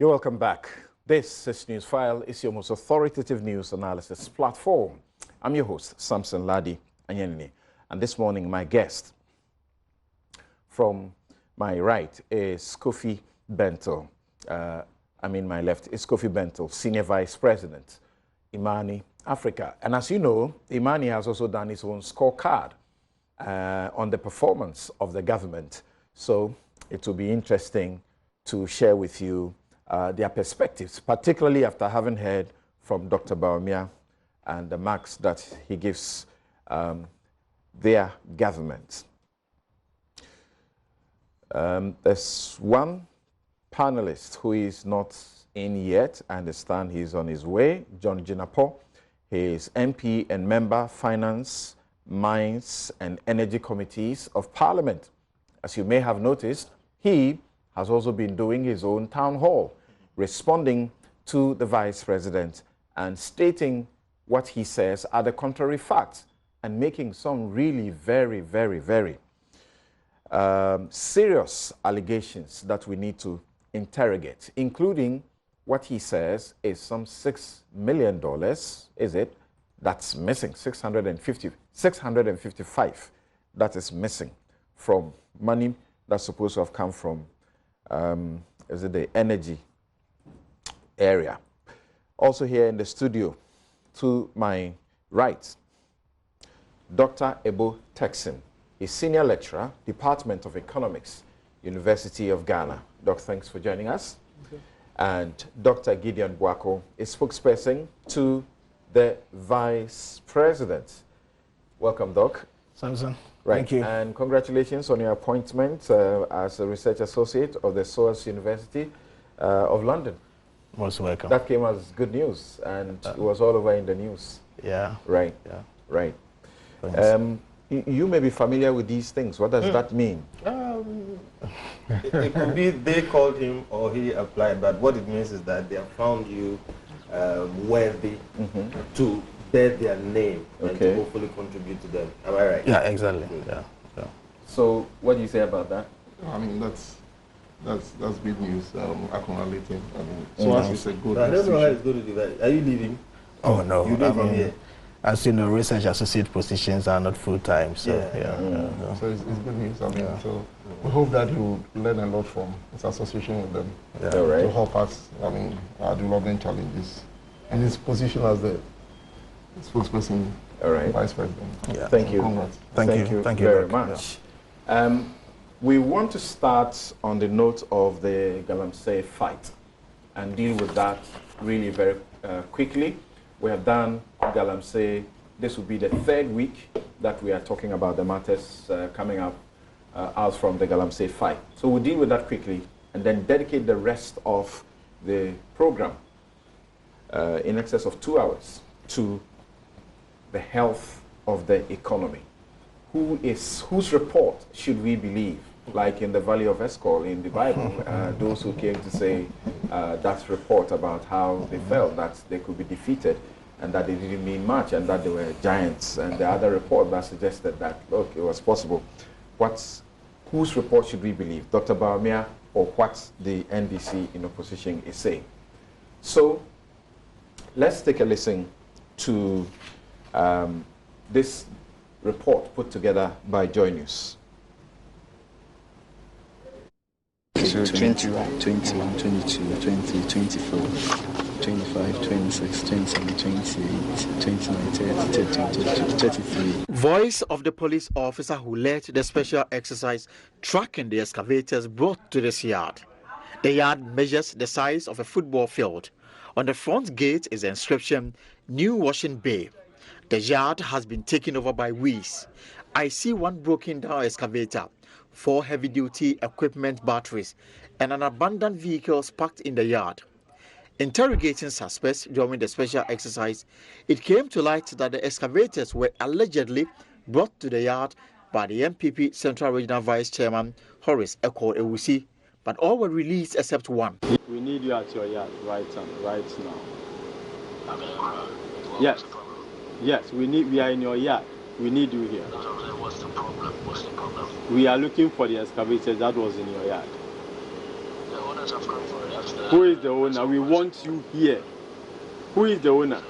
You're welcome back. This is Newsfile. It's your most authoritative news analysis platform. I'm your host, Samson Ladi Anyenini. And this morning, my guest from my right is Kofi Bentil. My left is Kofi Bentil, Senior Vice President, Imani Africa. And as you know, Imani has also done his own scorecard on the performance of the government. So it will be interesting to share with you their perspectives, particularly after having heard from Dr. Bawumia and the marks that he gives their government. There's one panelist who is not in yet. I understand he's on his way, John Jinapo. He is MP and member, Finance, Mines and Energy Committees of Parliament. As you may have noticed, he has also been doing his own town hall, responding to the Vice President and stating what he says are the contrary facts and making some really very serious allegations that we need to interrogate, including what he says is some $6 million, is it, that's missing, 655, that is missing from money that's supposed to have come from, is it the energy area. Also here in the studio, to my right, Dr. Ebo Texim, a senior lecturer, Department of Economics, University of Ghana. Doc, thanks for joining us. Okay. And Dr. Gideon Buako, a spokesperson to the Vice President. Welcome, Doc. Samson. Right. Thank you. And congratulations on your appointment as a research associate of the SOAS University of London. Most welcome. That came as good news, and it was all over in the news. Yeah. Right. Yeah. Right. You may be familiar with these things. What does that mean? It could be they called him or he applied, but what it means is that they have found you worthy to bear their name and to hopefully contribute to them. Am I right? Yeah, exactly. Yeah. So, what do you say about that? I mean, that's good news. Acknowledging him. I mean, so as it's a good. I don't know how it's going to do that. Are you leaving? Oh no. You leave from here. As you know, research associate positions are not full time, so So it's good news. I mean, so we hope that you learn a lot from this association with them to help us. I mean, our development challenges. And his position as the spokesperson, Vice President. Yeah. Thank you. Congrats. Thank you very much. Yeah. We want to start on the note of the Galamsey fight and deal with that really very quickly. We have done Galamsey. This will be the third week that we are talking about the matters coming up out from the Galamsey fight. So we'll deal with that quickly and then dedicate the rest of the program in excess of 2 hours to the health of the economy. Whose report should we believe? Like in the Valley of Escol in the Bible, those who came to say that report about how they felt that they could be defeated and that they didn't mean much and that they were giants, and the other report that suggested that, look, it was possible. Whose report should we believe? Dr. Bawumia or what the NDC in opposition is saying? So let's take a listen to this report put together by JoyNews. So 21, 22, 20, 24, 25, 26, 27, 28, 29, 30, 32, 33. Voice of the police officer who led the special exercise tracking the excavators brought to this yard. The yard measures the size of a football field. On the front gate is the inscription, New Washing Bay. The yard has been taken over by Wees. I see one broken down excavator, 4 heavy-duty equipment batteries, and an abandoned vehicles parked in the yard. Interrogating suspects during the special exercise, it came to light that the excavators were allegedly brought to the yard by the MPP Central Regional Vice Chairman Horace Eko Ewusi, but all were released except one. We need you at your yard right now. Yes, we are in your yard. We need you here. What's the problem? We are looking for the excavators that was in your yard. What Who is the owner? We want you here. Who is the owner?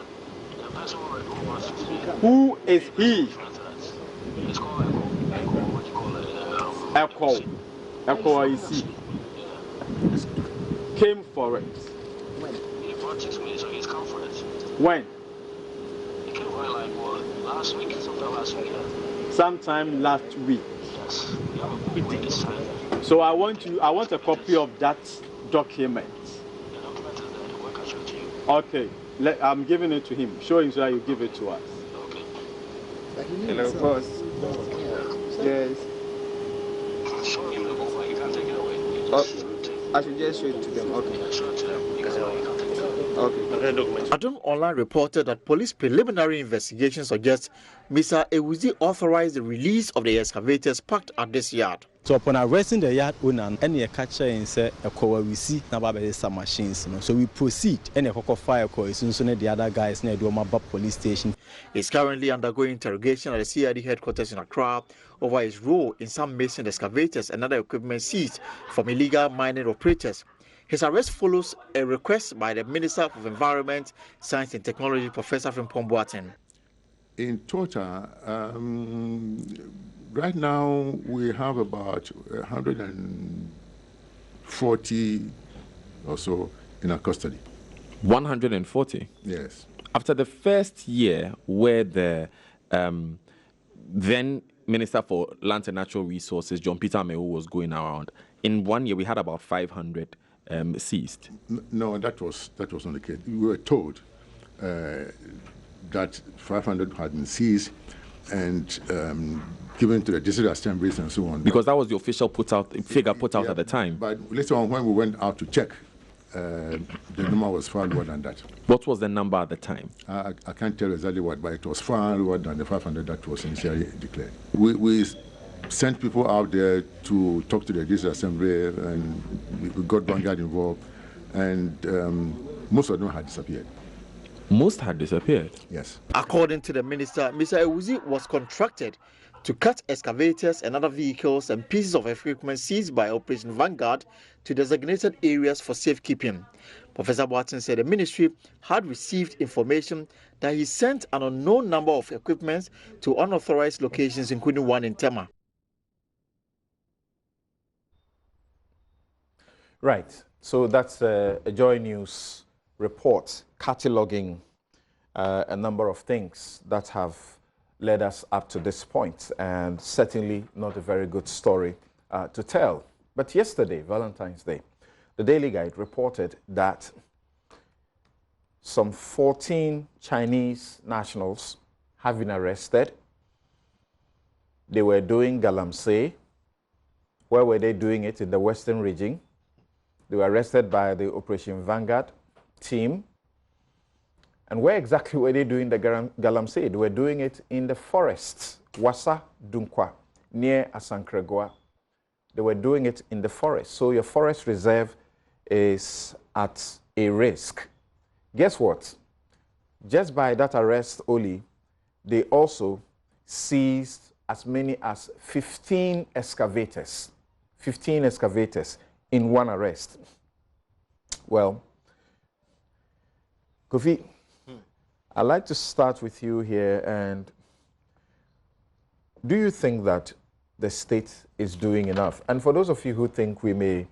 Who is he? Echo. Echo, I see. Came for it. When? He brought 6 million, so he's come for it. When? He came for it like what? Last week? Sometime last week, yeah. Sometime last week. Yes. Yeah, so I want a copy of that document. The document is there. Where can I show it to you? Okay. I'm giving it to him. Show him so that you give it to us. Okay. Hello, boss. Yes. Show him the book, you can take it away. I should just show it to them. Okay. Show it to them. You can take it away. Okay. Adom Online reported that police preliminary investigation suggests Mr. Ewuzi authorized the release of the excavators parked at this yard. So upon arresting the yard owner, any catcher and say a cover we see now some machines. So we proceed and a cocoa fire call soon the other guys near Duamaba police station. He's currently undergoing interrogation at the CID headquarters in Accra over his role in some mason excavators and other equipment seized from illegal mining operators. His arrest follows a request by the Minister of Environment, Science and Technology, Professor Frimpong Boateng. In total, right now we have about 140 or so in our custody. 140? Yes. After the first year where the then Minister for Land and Natural Resources, John Peter Amewo, was going around, in 1 year we had about 500 seized. No, that was not the case. We were told that 500 had been seized and given to the district assemblies and so on. Because that was the official figure put out at the time. But later on, when we went out to check, the number was far lower than that. What was the number at the time? I can't tell exactly what, but it was far lower than the 500 that was initially declared. We sent people out there to talk to the district assembly, and we got Vanguard involved, and most of them had disappeared. Most had disappeared? Yes. According to the minister, Mr. Ewuzi was contracted to cut excavators and other vehicles and pieces of equipment seized by Operation Vanguard to designated areas for safekeeping. Professor Boateng said the ministry had received information that he sent an unknown number of equipment to unauthorized locations, including one in Tema. Right. So that's a JoyNews report cataloging a number of things that have led us up to this point, and certainly not a very good story to tell. But yesterday, Valentine's Day, the Daily Guide reported that some 14 Chinese nationals have been arrested. They were doing galamsey. Where were they doing it? In the Western region. They were arrested by the Operation Vanguard team. And where exactly were they doing the galamsey? They were doing it in the forests, Wasa Dunkwa, near Asankregoa. They were doing it in the forest. So your forest reserve is at a risk. Guess what? Just by that arrest only, they also seized as many as 15 excavators. 15 excavators in one arrest. Well, Gov't, I'd like to start with you here. And do you think that the state is doing enough? And for those of you who think we may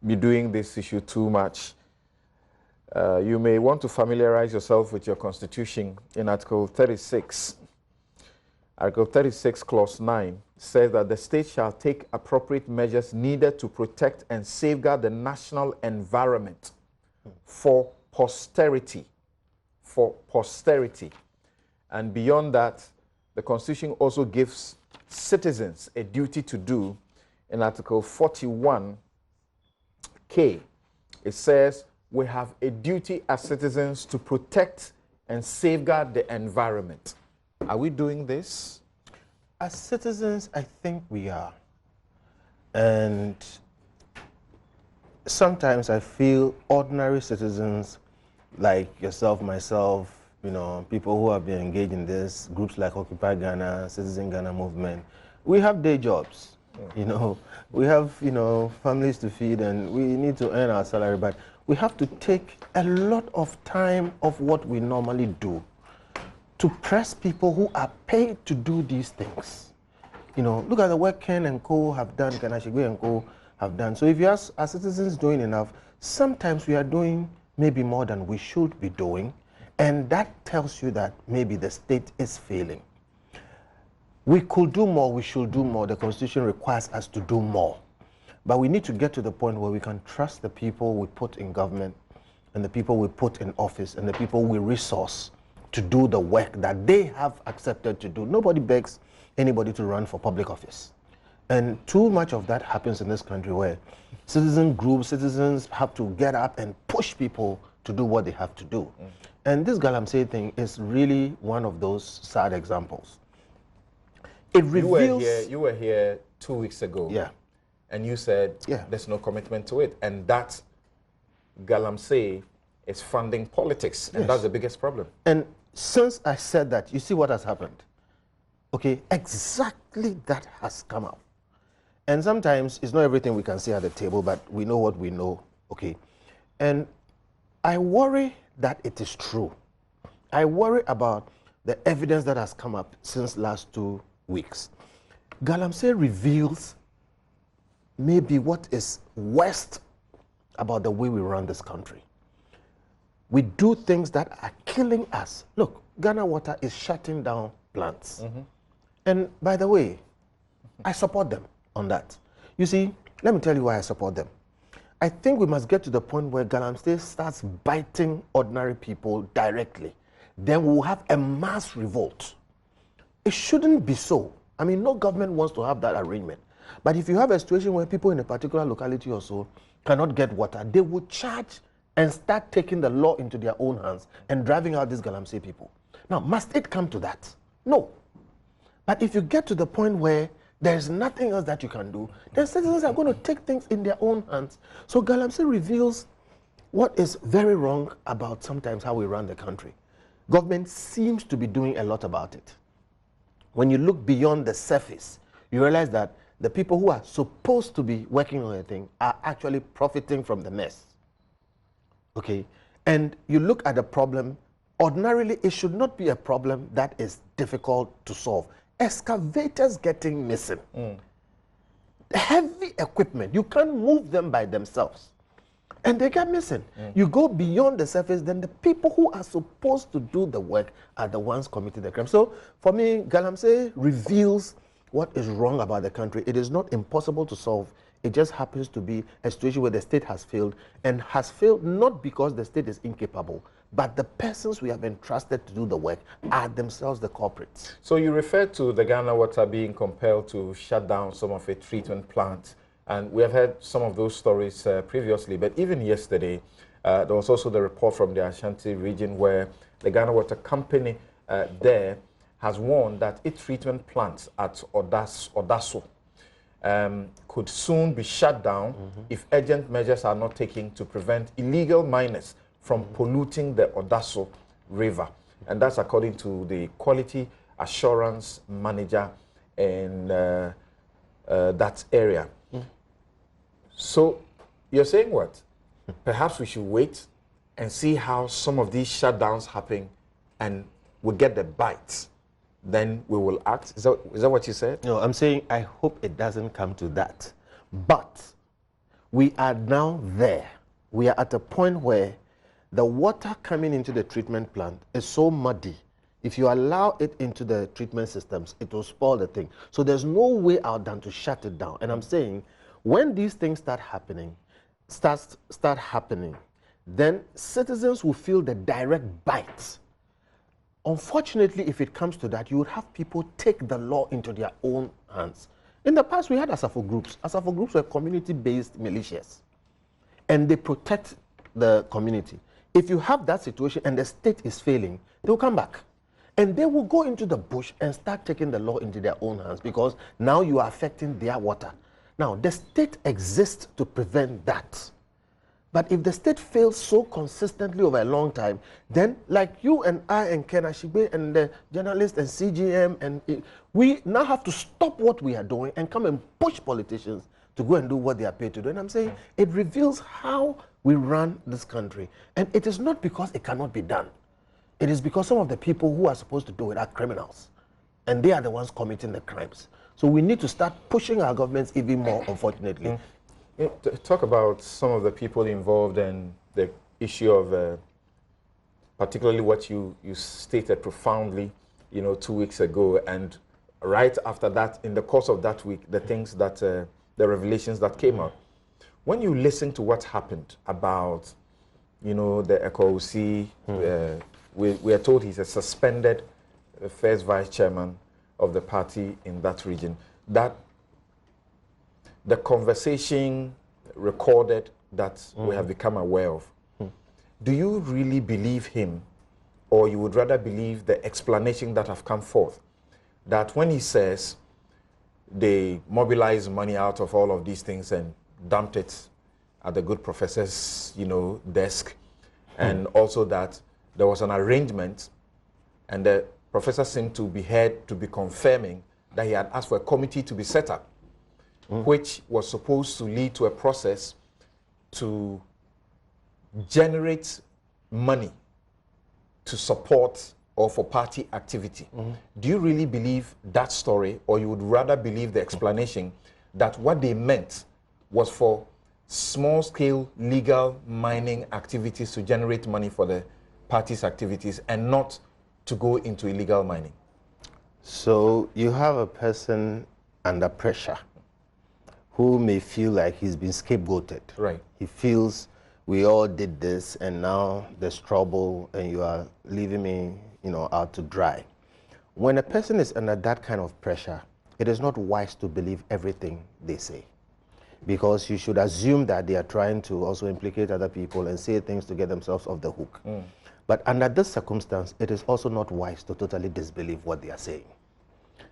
be doing this issue too much, you may want to familiarize yourself with your constitution. In Article 36. Article 36, Clause 9 says that the state shall take appropriate measures needed to protect and safeguard the national environment for posterity. For posterity. And beyond that, the Constitution also gives citizens a duty to do. In Article 41K, it says we have a duty as citizens to protect and safeguard the environment. Are we doing this? As citizens, I think we are. And sometimes I feel ordinary citizens like yourself, myself, you know, people who have been engaged in this, groups like Occupy Ghana, Citizen Ghana Movement, we have day jobs. You know, we have, you know, families to feed and we need to earn our salary, but we have to take a lot of time of what we normally do to press people who are paid to do these things. You know, look at the work Ken and Co have done, Ken Ashigwe and Co have done. So if you ask, are citizens doing enough? Sometimes we are doing maybe more than we should be doing, and that tells you that maybe the state is failing. We could do more, we should do more. The Constitution requires us to do more. But we need to get to the point where we can trust the people we put in government and the people we put in office and the people we resource to do the work that they have accepted to do. Nobody begs anybody to run for public office. And too much of that happens in this country where citizen groups, citizens have to get up and push people to do what they have to do. And this Galamsey thing is really one of those sad examples. It reveals... You were here 2 weeks ago. Yeah. And you said there's no commitment to it. And that Galamsey is funding politics. And that's the biggest problem. And since I said that, you see what has happened. Okay, exactly that has come up. And sometimes it's not everything we can say at the table, but we know what we know, okay? And I worry that it is true. I worry about the evidence that has come up since last 2 weeks. Galamsey reveals maybe what is worst about the way we run this country. We do things that are killing us. Look, Ghana Water is shutting down plants. And by the way, I support them on that. You see, let me tell you why I support them. I think we must get to the point where Galamsey starts biting ordinary people directly. Then we'll have a mass revolt. It shouldn't be so. I mean, no government wants to have that arrangement. But if you have a situation where people in a particular locality or so cannot get water, they would charge and start taking the law into their own hands and driving out these Galamsey people. Now, must it come to that? No. But if you get to the point where there's nothing else that you can do, then citizens are going to take things in their own hands. So Galamsey reveals what is very wrong about sometimes how we run the country. Government seems to be doing a lot about it. When you look beyond the surface, you realize that the people who are supposed to be working on a thing are actually profiting from the mess. Okay? And you look at the problem, ordinarily it should not be a problem that is difficult to solve. Excavators getting missing. Heavy equipment, you can't move them by themselves. And they get missing. You go beyond the surface, then the people who are supposed to do the work are the ones committing the crime. So for me, Galamsey reveals what is wrong about the country. It is not impossible to solve. It just happens to be a situation where the state has failed, and has failed not because the state is incapable, but the persons we have entrusted to do the work are themselves the culprits. So you referred to the Ghana Water being compelled to shut down some of its treatment plants, and we have heard some of those stories previously, but even yesterday, there was also the report from the Ashanti region where the Ghana Water Company there has warned that its treatment plants at Odaso could soon be shut down if urgent measures are not taken to prevent illegal miners from polluting the Odaso River. And that's according to the quality assurance manager in that area. So you're saying what? Perhaps we should wait and see how some of these shutdowns happen and we get the bites. Then we will act. Is that what you said? No, I'm saying I hope it doesn't come to that. But we are now there. We are at a point where the water coming into the treatment plant is so muddy. If you allow it into the treatment systems, it will spoil the thing. So there's no way out than to shut it down. And I'm saying when these things start happening, then citizens will feel the direct bite. Unfortunately, if it comes to that, you would have people take the law into their own hands. In the past, we had ASAFO groups. ASAFO groups were community-based militias, and they protect the community. If you have that situation and the state is failing, they will come back. And they will go into the bush and start taking the law into their own hands because now you are affecting their water. Now, the state exists to prevent that. But if the state fails so consistently over a long time, then like you and I and Ken Ashigbe and the journalists and CGM, and we now have to stop what we are doing and come and push politicians to go and do what they are paid to do. And I'm saying it reveals how we run this country. And it is not because it cannot be done. It is because some of the people who are supposed to do it are criminals. And they are the ones committing the crimes. So we need to start pushing our governments even more, unfortunately. Talk about some of the people involved and the issue of particularly what you stated profoundly, 2 weeks ago, and right after that, in the course of that week, the things that, the revelations that came out. When you listen to what happened about, the ECOC, we are told he's a suspended first vice chairman of the party in that region, that the conversation recorded that we have become aware of. Do you really believe him, or you would rather believe the explanation that have come forth? That when he says they mobilized money out of all of these things and dumped it at the good professor's, desk, and also that there was an arrangement, and the professor seemed to be heard to be confirming that he had asked for a committee to be set up, which was supposed to lead to a process to generate money to support or for party activity. Do you really believe that story, or you would rather believe the explanation that what they meant was for small-scale legal mining activities to generate money for the party's activities and not to go into illegal mining? So you have a person under pressure who may feel like he's been scapegoated. Right. He feels we all did this and now there's trouble and you are leaving me, out to dry. When a person is under that kind of pressure, it is not wise to believe everything they say, because you should assume that they are trying to also implicate other people and say things to get themselves off the hook. But under this circumstance, it is also not wise to totally disbelieve what they are saying.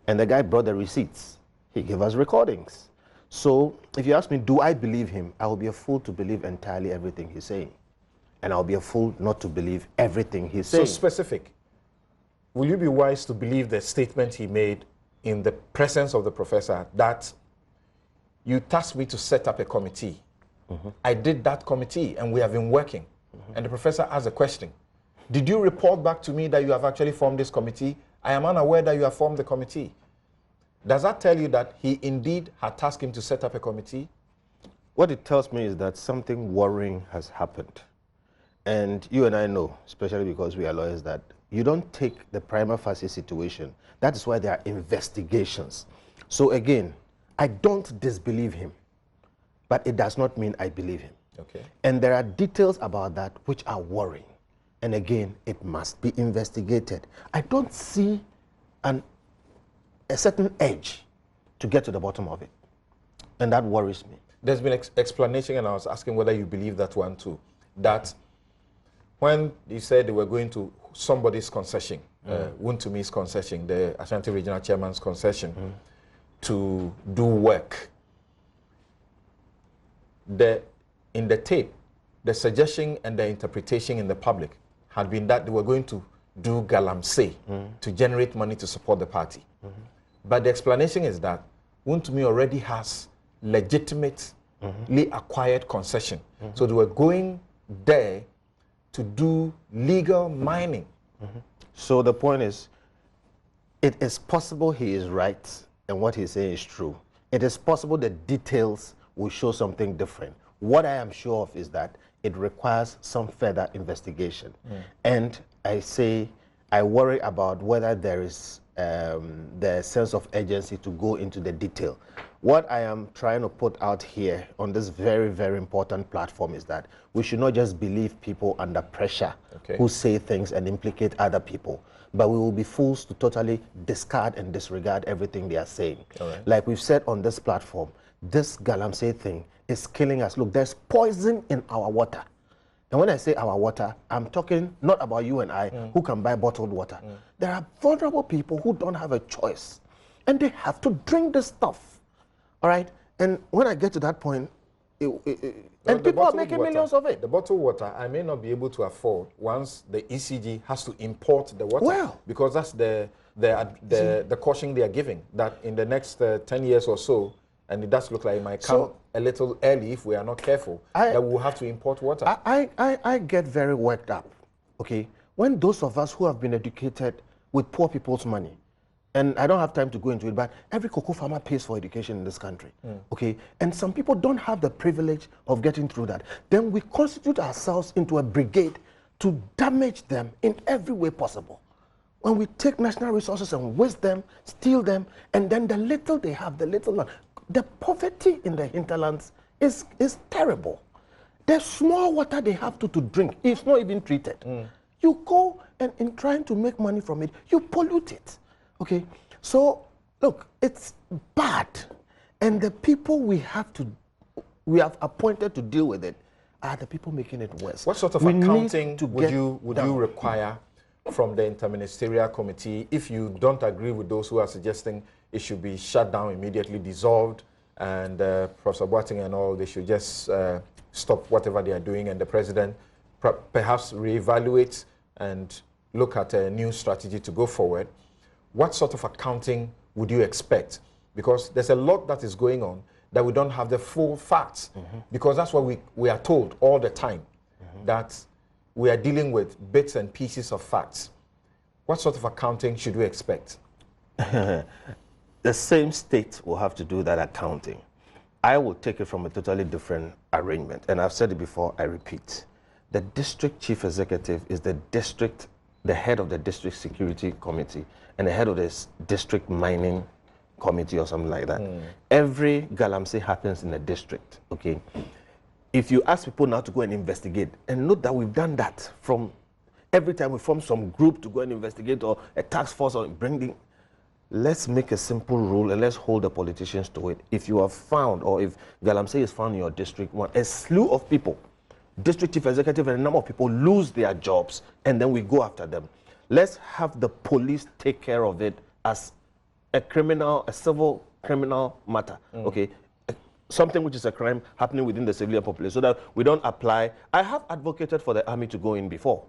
And the guy brought the receipts. He gave us recordings. So if you ask me, do I believe him? I will be a fool to believe entirely everything he's saying. And I'll be a fool not to believe everything he's saying. So specific. Will you be wise to believe the statement he made in the presence of the professor that you tasked me to set up a committee? I did that committee and we have been working. And the professor asked a question. Did you report back to me that you have actually formed this committee? I am unaware that you have formed the committee. Does that tell you that he indeed had tasked him to set up a committee? What it tells me is that something worrying has happened. And you and I know, especially because we are lawyers, that you don't take the prima facie situation. That is why there are investigations. So again, I don't disbelieve him, but it does not mean I believe him. Okay. And there are details about that which are worrying. And again, it must be investigated. I don't see a certain edge to get to the bottom of it. And that worries me. There's been explanation, and I was asking whether you believe that one too. That when you said they were going to somebody's concession, Wuntumi's concession, the Ashanti Regional Chairman's concession, to do work, in the tape, the suggestion and the interpretation in the public had been that they were going to do galamsey to generate money to support the party. But the explanation is that Wuntumi already has legitimately acquired concession. So they were going there to do legal mining. So the point is, it is possible he is right and what he's saying is true. It is possible the details will show something different. What I am sure of is that it requires some further investigation. And I worry about whether there is the sense of urgency to go into the detail. What I am trying to put out here on this very, very important platform is that we should not just believe people under pressure who say things and implicate other people, but we will be fools to totally discard and disregard everything they are saying. Like we've said on this platform, this galamsey thing is killing us. Look, there's poison in our water. And when I say our water, I'm talking not about you and I who can buy bottled water. There are vulnerable people who don't have a choice, and they have to drink this stuff. All right? And when I get to that point, and people are making millions of it. The bottled water, I may not be able to afford once the ECG has to import the water. Well, because that's the caution they are giving, that in the next 10 years or so, and it does look like it might come a little early if we are not careful, that we'll have to import water. I get very worked up, okay, when those of us who have been educated with poor people's money, and I don't have time to go into it, but every cocoa farmer pays for education in this country, okay? And some people don't have the privilege of getting through that. Then we constitute ourselves into a brigade to damage them in every way possible. When we take national resources and waste them, steal them, and then the little they have, the poverty in the hinterlands is terrible. The small water they have to drink, it's not even treated. You go and in trying to make money from it, you pollute it. Okay, so look, it's bad, and the people we have appointed to deal with it are the people making it worse. What sort of accounting would you require from the interministerial committee if you don't agree with those who are suggesting it should be shut down immediately, dissolved, and Professor Boateng and all, they should just stop whatever they are doing, and the president perhaps reevaluate and look at a new strategy to go forward? What sort of accounting would you expect? Because there's a lot that is going on that we don't have the full facts, because that's what we are told all the time, that we are dealing with bits and pieces of facts. What sort of accounting should we expect? The same state will have to do that accounting. I will take it from a totally different arrangement, and I've said it before, I repeat. The district chief executive is the head of the district security committee and the head of this district mining committee or something like that. Every galamsey happens in a district, okay? If you ask people now to go and investigate, and note that we've done that from every time we form some group to go and investigate or a task force or bringing, let's make a simple rule and let's hold the politicians to it. If you have found, or if galamsey is found in your district, a slew of people, district chief executive and a number of people lose their jobs, and then we go after them. Let's have the police take care of it as a civil criminal matter, okay? Something which is a crime happening within the civilian population, so that we don't apply. I have advocated for the army to go in before,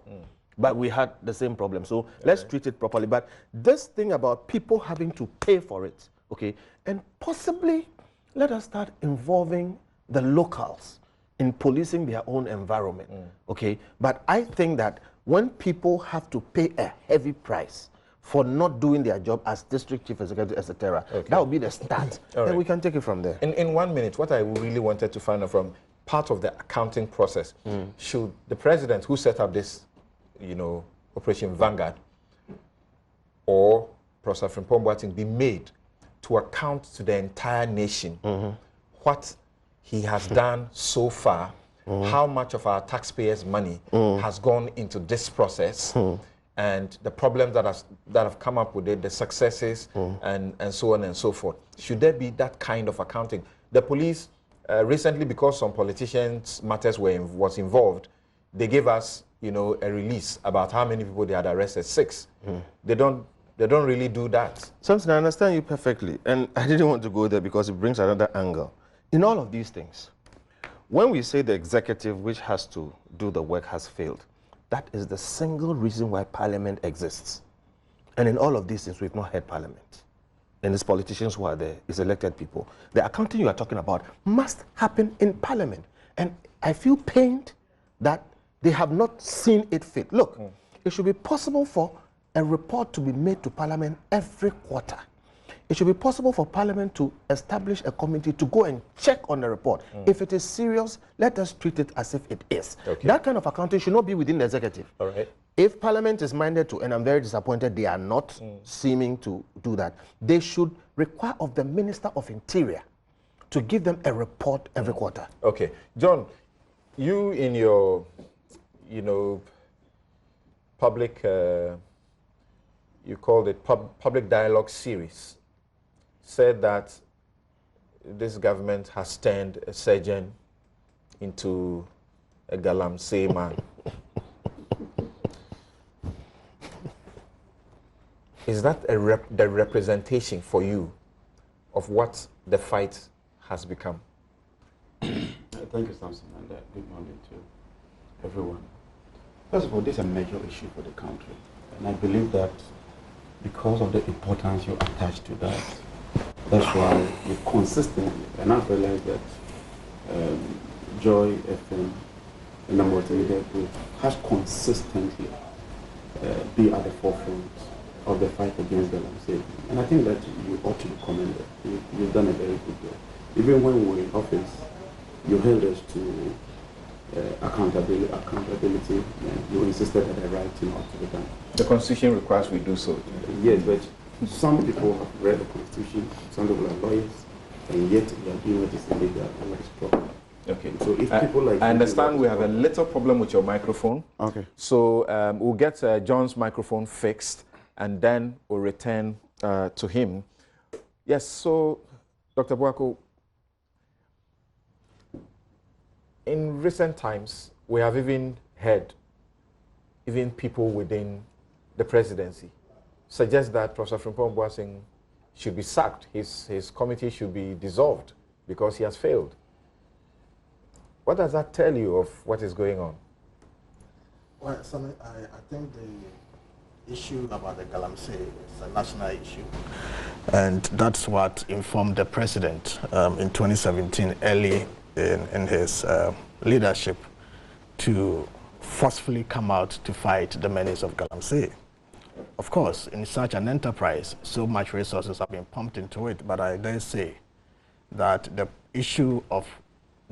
but we had the same problem. So let's treat it properly. But this thing about people having to pay for it, okay, and possibly let us start involving the locals in policing their own environment, okay? But I think that when people have to pay a heavy price for not doing their job as district chief executive, etc., that will be the start. And we can take it from there. In 1 minute, what I really wanted to find out from part of the accounting process, should the president who set up this, Operation Vanguard, or Professor Frimpong Boateng be made to account to the entire nation what he has done so far, how much of our taxpayers' money has gone into this process, and the problems that have come up with it, the successes, and so on and so forth. Should there be that kind of accounting? The police, recently, because some politicians' matters was involved, they gave us, a release about how many people they had arrested, 6. They don't really do that. Something I understand you perfectly, and I didn't want to go there because it brings another angle. In all of these things, when we say the executive which has to do the work has failed, that is the single reason why Parliament exists. And in all of these things, we've not had Parliament. And it's politicians who are there, it's elected people. The accounting you are talking about must happen in Parliament. And I feel pained that they have not seen it fit. Look, it should be possible for a report to be made to Parliament every quarter. It should be possible for Parliament to establish a committee to go and check on the report. If it is serious, let us treat it as if it is. That kind of accounting should not be within the executive. All right. If Parliament is minded to, and I'm very disappointed they are not seeming to do that, they should require of the Minister of Interior to give them a report every quarter. Okay. John, you in your, public, you called it public dialogue series, said that this government has turned a surgeon into a galamsey man. Is that the representation for you of what the fight has become? Thank Thank you, Samson, and good morning to everyone. First of all, this is a major issue for the country, and I believe that because of the importance you attach to that, that's why you consistently, and I've realized that Joy FM and the multimedia group has consistently be at the forefront of the fight against the landscape. And I think that you ought to be commended. You've done a very good job. Even when we were in office, you held us to accountability, and you insisted that the right thing ought to be done. The Constitution requires we do so. Yes, but some people have read the Constitution, some people are lawyers, and yet they are doing what is illegal and what is proper. Okay. So if people like I understand we have a little problem with your microphone. Okay. So we'll get John's microphone fixed, and then we'll return to him. Yes, so Dr. Boako, in recent times, we have even heard people within the presidency suggest that Professor Frimpong Boasing should be sacked. His committee should be dissolved because he has failed. What does that tell you of what is going on? Well, I think the issue about the Galamsey is a national issue. And that's what informed the president in 2017, early in his leadership, to forcefully come out to fight the menace of Galamsey. Of course, in such an enterprise, so much resources have been pumped into it, but I dare say that the issue of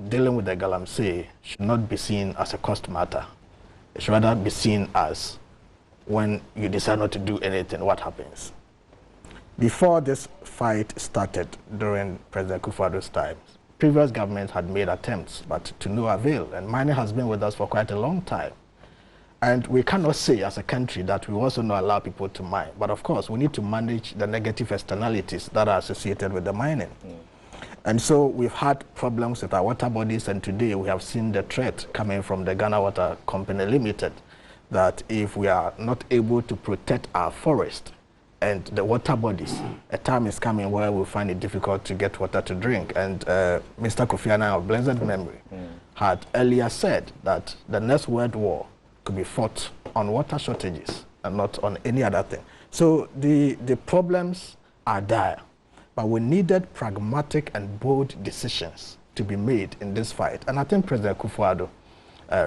dealing with the Galamsey should not be seen as a cost matter. It should rather be seen as when you decide not to do anything, what happens. Before this fight started during President Kufuor's time, previous governments had made attempts, but to no avail, and mining has been with us for quite a long time. And we cannot say as a country that we also not allow people to mine. But of course, we need to manage the negative externalities that are associated with the mining. And so we've had problems with our water bodies, and today we have seen the threat coming from the Ghana Water Company Limited, that if we are not able to protect our forest and the water bodies, a time is coming where we'll find it difficult to get water to drink. And Mr. Kofi Annan of blessed memory had earlier said that the next world war could be fought on water shortages and not on any other thing. So the problems are dire, but we needed pragmatic and bold decisions to be made in this fight. And I think President Kufuor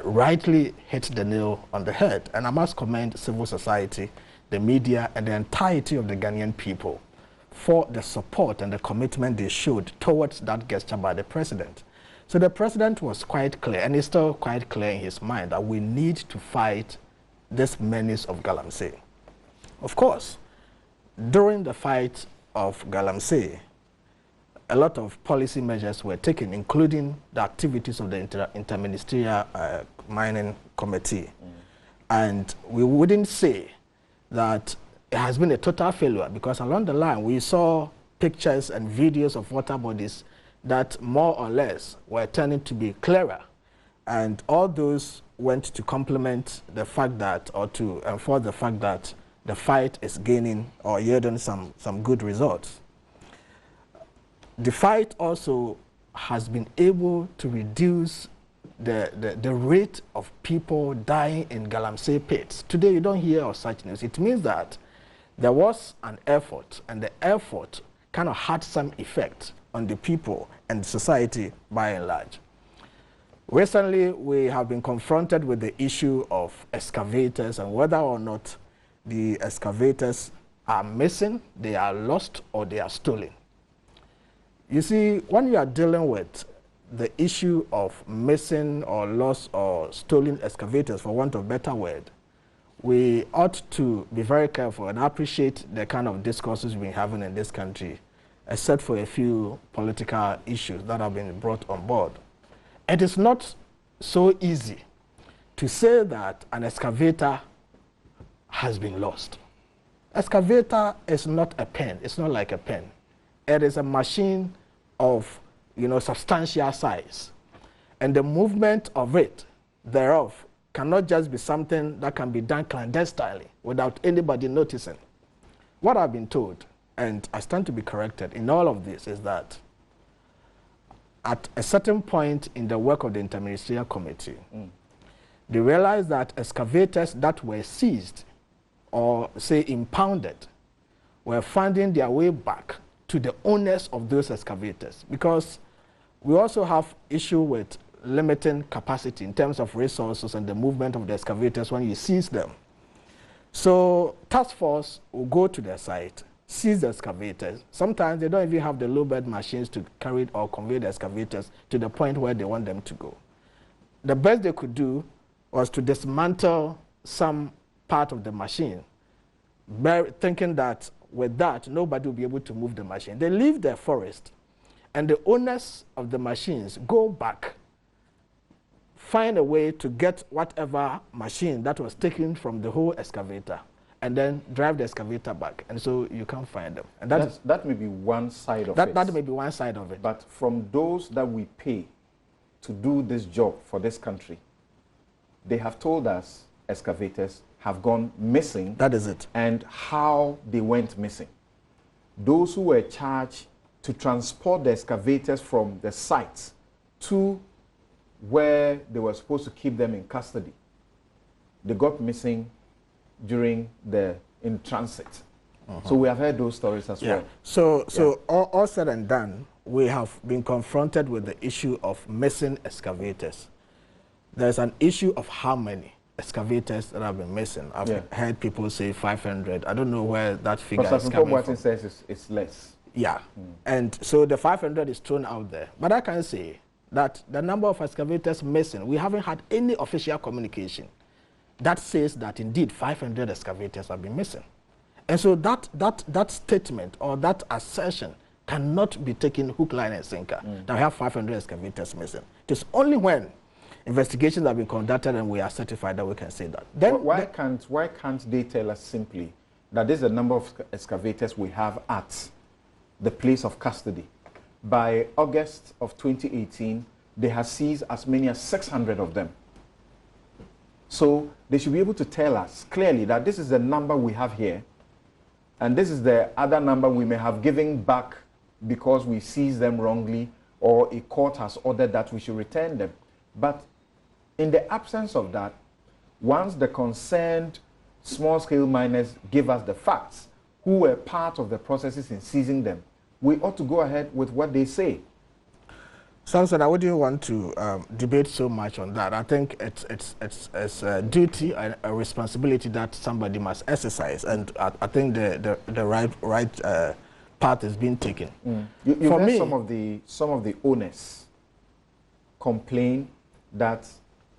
rightly hit the nail on the head. And I must commend civil society, the media, and the entirety of the Ghanaian people for the support and the commitment they showed towards that gesture by the president. So the president was quite clear, and he's still quite clear in his mind, that we need to fight this menace of Galamsey. Of course, during the fight of Galamsey, a lot of policy measures were taken, including the activities of the Interministerial Mining Committee. And we wouldn't say that it has been a total failure, because along the line we saw pictures and videos of water bodies that more or less were turning to be clearer. And all those went to complement the fact that, or to enforce the fact that the fight is gaining or yielding some good results. The fight also has been able to reduce the rate of people dying in Galamsey pits. Today you don't hear of such news. It means that there was an effort, and the effort kind of had some effect on the people and society by and large. Recently, we have been confronted with the issue of excavators and whether or not the excavators are missing, they are lost, or they are stolen. You see, when you are dealing with the issue of missing or lost or stolen excavators, for want of a better word, we ought to be very careful, and I appreciate the kind of discourses we've been having in this country, except for a few political issues that have been brought on board. It is not so easy to say that an excavator has been lost. Excavator is not a pen. It's not like a pen. It is a machine of, substantial size. And the movement of it, thereof, cannot just be something that can be done clandestinely without anybody noticing. What I've been told, and I stand to be corrected in all of this, is that at a certain point in the work of the Interministerial Committee, they realized that excavators that were seized or, say, impounded were finding their way back to the owners of those excavators, because we also have issue with limiting capacity in terms of resources and the movement of the excavators when you seize them. So task force will go to their site, seize the excavators. Sometimes they don't even have the low bed machines to carry or convey the excavators to the point where they want them to go. The best they could do was to dismantle some part of the machine, thinking that with that, nobody will be able to move the machine. They leave the forest, and the owners of the machines go back, find a way to get whatever machine that was taken from the whole excavator, and then drive the excavator back. And so you can't find them. And that may be one side of it. That may be one side of it. But from those that we pay to do this job for this country, they have told us excavators have gone missing. That is it. And how they went missing. Those who were charged to transport the excavators from the sites to where they were supposed to keep them in custody, they got missing during in transit. So we have heard those stories as well. So all said and done, we have been confronted with the issue of missing excavators. There's an issue of how many excavators that have been missing. I've heard people say 500. I don't know where that figure is coming from. Says it's less. Yeah, and so the 500 is thrown out there. But I can say that the number of excavators missing, we haven't had any official communication that says that indeed 500 excavators have been missing. And so that statement or that assertion cannot be taken hook, line, and sinker, that we have 500 excavators missing. It is only when investigations have been conducted and we are certified that we can say that. Then why can't they tell us simply that this is the number of excavators we have at the place of custody? By August of 2018, they have seized as many as 600 of them. So they should be able to tell us clearly that this is the number we have here, and this is the other number we may have given back because we seized them wrongly, or a court has ordered that we should return them. But in the absence of that, once the concerned small-scale miners give us the facts, who were part of the processes in seizing them, we ought to go ahead with what they say. Samson, I wouldn't want to debate so much on that. I think it's a duty and a responsibility that somebody must exercise, and I think the right path is being taken. You For me, some of the owners complain that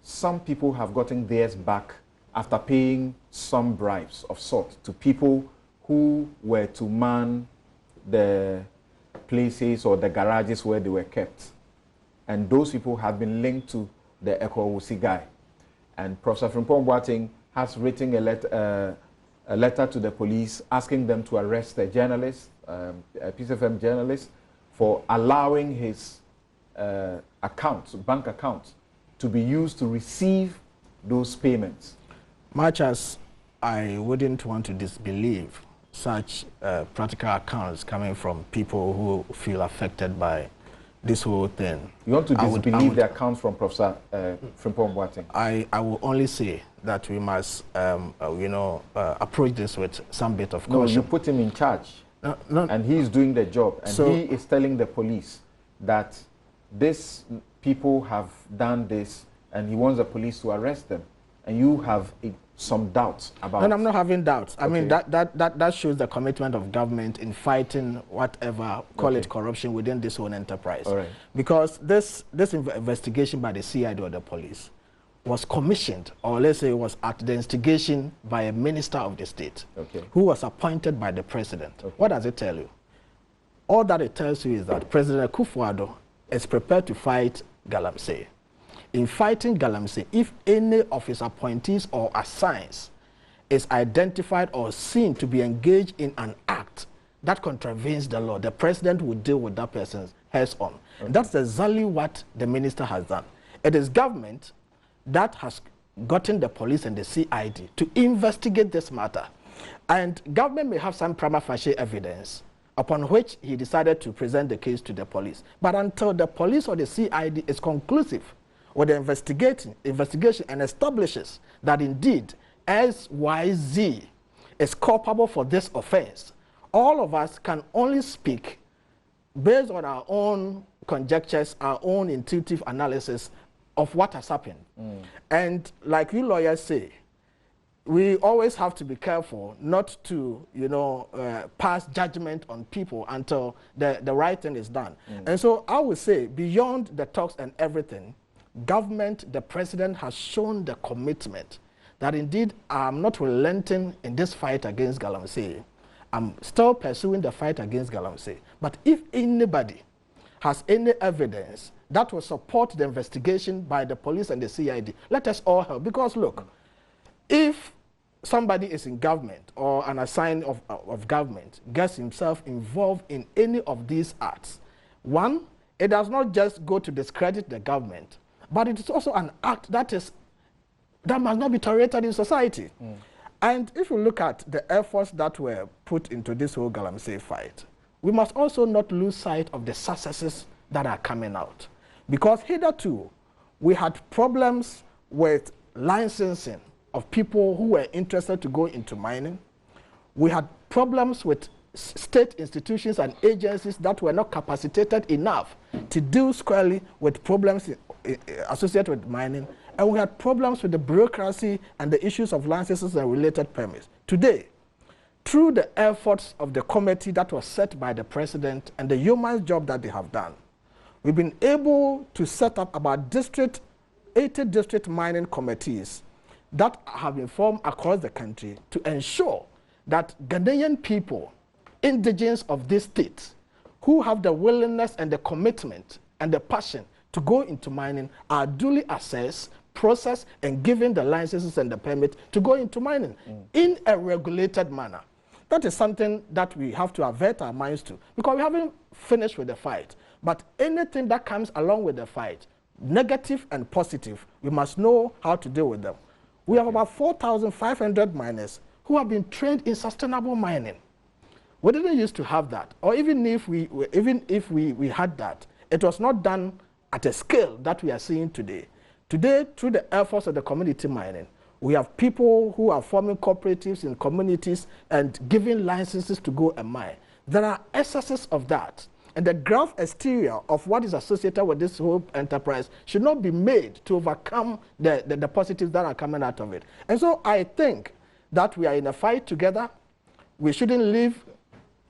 some people have gotten theirs back after paying some bribes of sort to people who were to man the places or the garages where they were kept. And those people have been linked to the Ekowusi guy. And Professor Frimpong Boateng has written a letter to the police asking them to arrest a journalist, a Peace FM journalist, for allowing his bank accounts, to be used to receive those payments. Much as I wouldn't want to disbelieve such practical accounts coming from people who feel affected by this whole thing. You want to disbelieve the accounts from Professor Frimpong Boateng? I will only say that we must, approach this with some bit of caution. No, you put him in charge, and he's doing the job, and he is telling the police that these people have done this, and he wants the police to arrest them, and you have some doubts about. And I'm not having doubts. I mean, that shows the commitment of government in fighting whatever, call it corruption within this whole enterprise. All right. Because this investigation by the CID or the police was commissioned, or let's say it was at the instigation by a minister of the state, who was appointed by the president. What does it tell you? All that it tells you is that President Akufo-Addo is prepared to fight Galamsey. In fighting Galamsey, if any of his appointees or assigns is identified or seen to be engaged in an act that contravenes the law, the president will deal with that person heads on. And that's exactly what the minister has done. It is government that has gotten the police and the CID to investigate this matter. And government may have some prima facie evidence, upon which he decided to present the case to the police. But until the police or the CID is conclusive with the investigation and establishes that indeed SYZ is culpable for this offense, all of us can only speak based on our own conjectures, our own intuitive analysis of what has happened. And like you lawyers say, we always have to be careful not to, pass judgment on people until the right thing is done. And so I would say, beyond the talks and everything, government, the president has shown the commitment that indeed I'm not relenting in this fight against Galamsey. I'm still pursuing the fight against Galamsey. But if anybody has any evidence that will support the investigation by the police and the CID, let us all help. Because look, if somebody is in government or an assigned of government gets himself involved in any of these acts, one, it does not just go to discredit the government, but it is also an act that must not be tolerated in society. And if you look at the efforts that were put into this whole Galamsey fight, we must also not lose sight of the successes that are coming out. Because hitherto, we had problems with licensing of people who were interested to go into mining. We had problems with state institutions and agencies that were not capacitated enough to deal squarely with problems associated with mining. And we had problems with the bureaucracy and the issues of licenses and related permits. Today, through the efforts of the committee that was set by the president and the yeoman's job that they have done, we've been able to set up about 80 district mining committees that have been formed across the country to ensure that Ghanaian people, indigenous of this state, who have the willingness and the commitment and the passion to go into mining are duly assessed, processed, and given the licenses and the permit to go into mining in a regulated manner. That is something that we have to avert our minds to, because we haven't finished with the fight. But anything that comes along with the fight, negative and positive, we must know how to deal with them. We have about 4,500 miners who have been trained in sustainable mining. We didn't used to have that, or even if we had that, it was not done at a scale that we are seeing today. Today, through the efforts of the community mining, we have people who are forming cooperatives in communities and giving licenses to go and mine. There are excesses of that. And the graph exterior of what is associated with this whole enterprise should not be made to overcome the positives that are coming out of it. And so I think that we are in a fight together. We shouldn't leave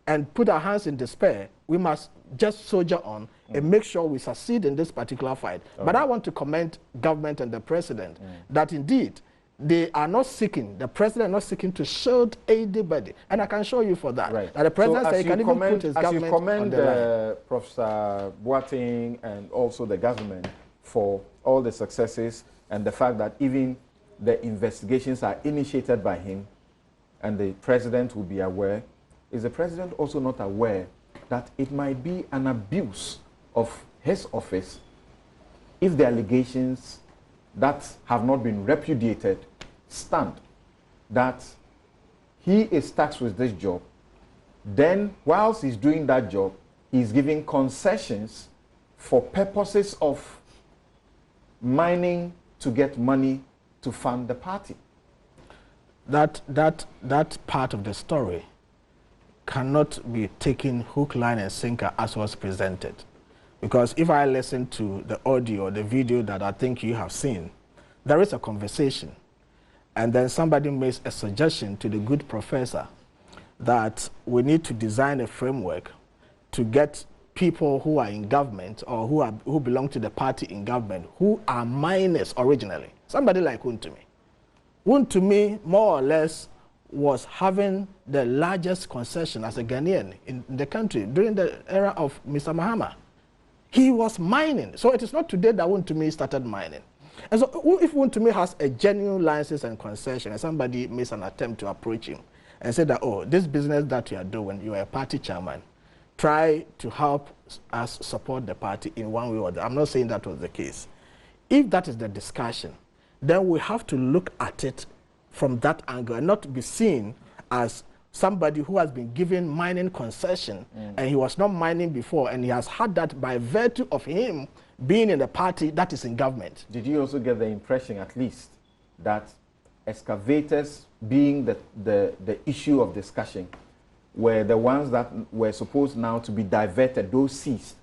and put our hands in despair. We must just soldier on and make sure we succeed in this particular fight. But I want to commend government and the president that indeed they are not seeking, the president is not seeking to shield anybody. And I can show you for that. Right. That the president said he can even put his government on the line. Professor Boateng and also the government for all the successes and the fact that even the investigations are initiated by him and the president will be aware. Is the president also not aware that it might be an abuse of his office if the allegations that have not been repudiated stand, that he is tasked with this job, then whilst he's doing that job, he's giving concessions for purposes of mining to get money to fund the party? That part of the story cannot be taken hook, line, and sinker as was presented. Because if I listen to the audio, the video that I think you have seen, there is a conversation. And then somebody makes a suggestion to the good professor that we need to design a framework to get people who are in government or who belong to the party in government, who are minors originally. Somebody like Wuntumi. Wuntumi, more or less, was having the largest concession as a Ghanaian in the country during the era of Mr. Mahama. He was mining. So it is not today that Wuntumi started mining. And so if Wuntumi has a genuine license and concession and somebody makes an attempt to approach him and say that, oh, this business that you are doing, you are a party chairman, try to help us support the party in one way or the other. I'm not saying that was the case. If that is the discussion, then we have to look at it from that angle and not be seen as somebody who has been given mining concession and he was not mining before, and he has had that by virtue of him being in the party that is in government. Did you also get the impression, at least, that excavators, being the issue of discussion, were the ones that were supposed now to be diverted, those seized,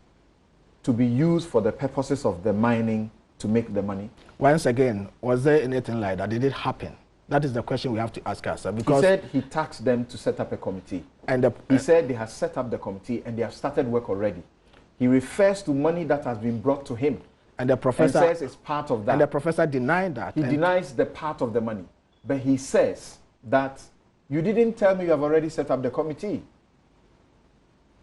to be used for the purposes of the mining to make the money? Once again, was there anything like that? Did it happen? That is the question we have to ask ourselves. Because he said he tasked them to set up a committee. And he said they have set up the committee and they have started work already. He refers to money that has been brought to him. And the professor says it's part of that. And the professor denied that. He denies the part of the money. But he says that you didn't tell me you have already set up the committee.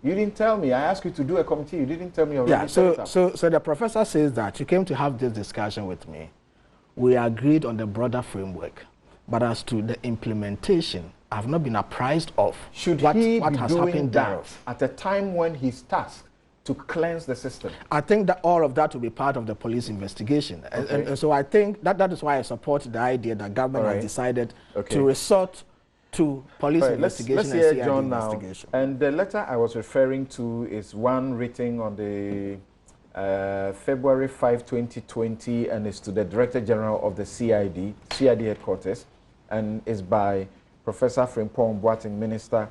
You didn't tell me. I asked you to do a committee. You didn't tell me you already set it up. So the professor says that you came to have this discussion with me. We agreed on the broader framework. But as to the implementation, I have not been apprised of what has happened there. At a time when he's tasked to cleanse the system? I think that all of that will be part of the police investigation. Okay. And so I think that is why I support the idea that government has decided to resort to police investigation. Let's hear John now. And the letter I was referring to is one written on the February 5, 2020, and is to the Director General of the CID headquarters, and is by Professor Frimpong Boateng, Minister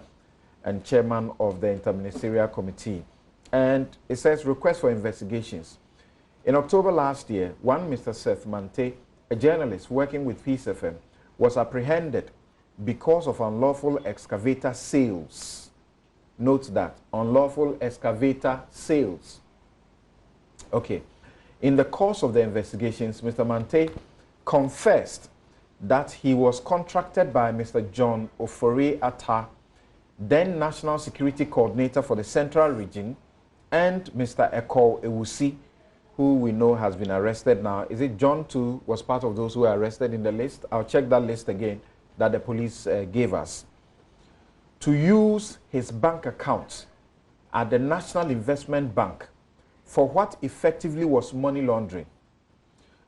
and Chairman of the Interministerial Committee. And it says, request for investigations. In October last year, one Mr. Seth Mante, a journalist working with Peace FM, was apprehended because of unlawful excavator sales. Note that, unlawful excavator sales. Okay. In the course of the investigations, Mr. Mante confessed that he was contracted by Mr. John Ofori-Atta, then National Security Coordinator for the Central Region, and Mr. Eko Ewusi, who we know has been arrested now. Is it John too was part of those who were arrested in the list? I'll check that list again that the police gave us. To use his bank account at the National Investment Bank for what effectively was money laundering.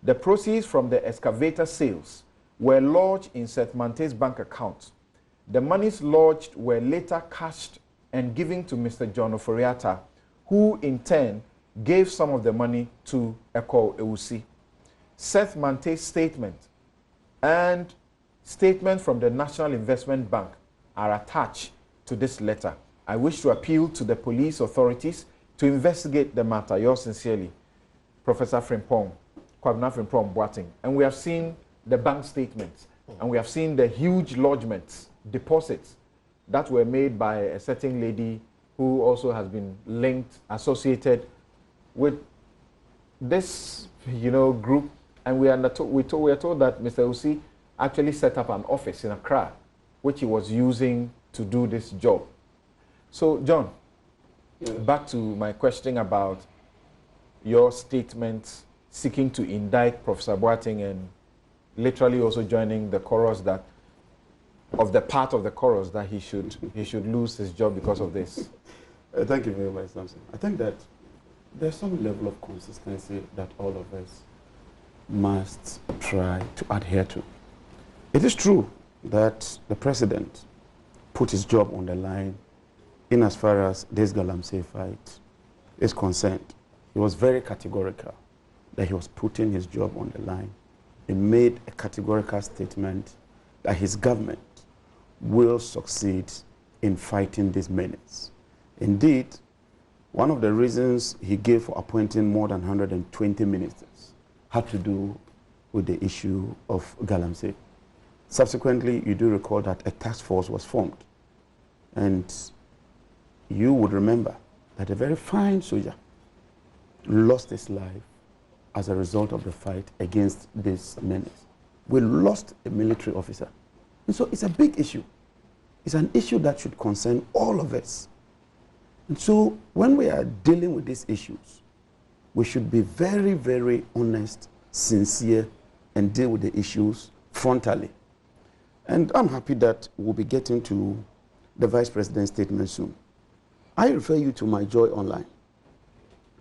The proceeds from the excavator sales were lodged in Seth Mante's bank account. The monies lodged were later cashed and given to Mr. John Ofori-Atta, who in turn gave some of the money to Eko Ewusi. Seth Mante's statement and statement from the National Investment Bank are attached to this letter. I wish to appeal to the police authorities to investigate the matter. Yours sincerely, Professor Frimpong Boateng. And we have seen the bank statements, and we have seen the huge lodgements, deposits that were made by a certain lady who also has been linked, associated with this, group. And we are told that Mr. Ewusi actually set up an office in Accra, which he was using to do this job. So, John, back to my question about your statement seeking to indict Professor Boateng and literally also joining the chorus that of the part of the chorus that he should lose his job because of this. Thank you very much, Samson. I think that there's some level of consistency that all of us must try to adhere to. It is true that the president put his job on the line in as far as this Galamsey fight is concerned. He was very categorical that he was putting his job on the line. He made a categorical statement that his government will succeed in fighting this menace. Indeed, one of the reasons he gave for appointing more than 120 ministers had to do with the issue of Galamsey. Subsequently, you do recall that a task force was formed. And you would remember that a very fine soldier lost his life as a result of the fight against this menace. We lost a military officer. And so it's a big issue. It's an issue that should concern all of us. And so when we are dealing with these issues, we should be very, very honest, sincere, and deal with the issues frontally. And I'm happy that we'll be getting to the Vice President's statement soon. I refer you to my Joy Online,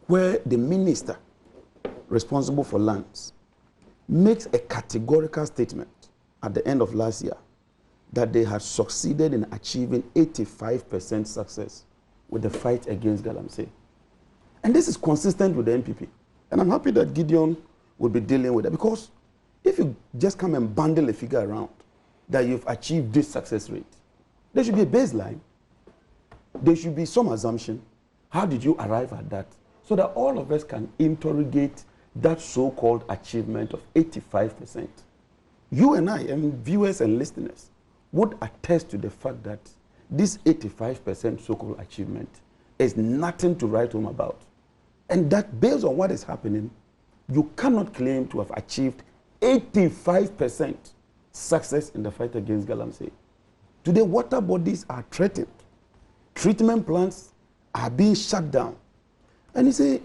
where the minister responsible for lands makes a categorical statement at the end of last year that they had succeeded in achieving 85% success with the fight against Galamsey. And this is consistent with the NPP. And I'm happy that Gideon will be dealing with it, because if you just come and bundle a figure around that you've achieved this success rate, there should be a baseline. There should be some assumption. How did you arrive at that? So that all of us can interrogate that so-called achievement of 85%. You and I, and viewers and listeners, would attest to the fact that this 85% so-called achievement is nothing to write home about. And that based on what is happening, you cannot claim to have achieved 85% success in the fight against Galamsey. Today, water bodies are threatened. Treatment plants are being shut down. And you say,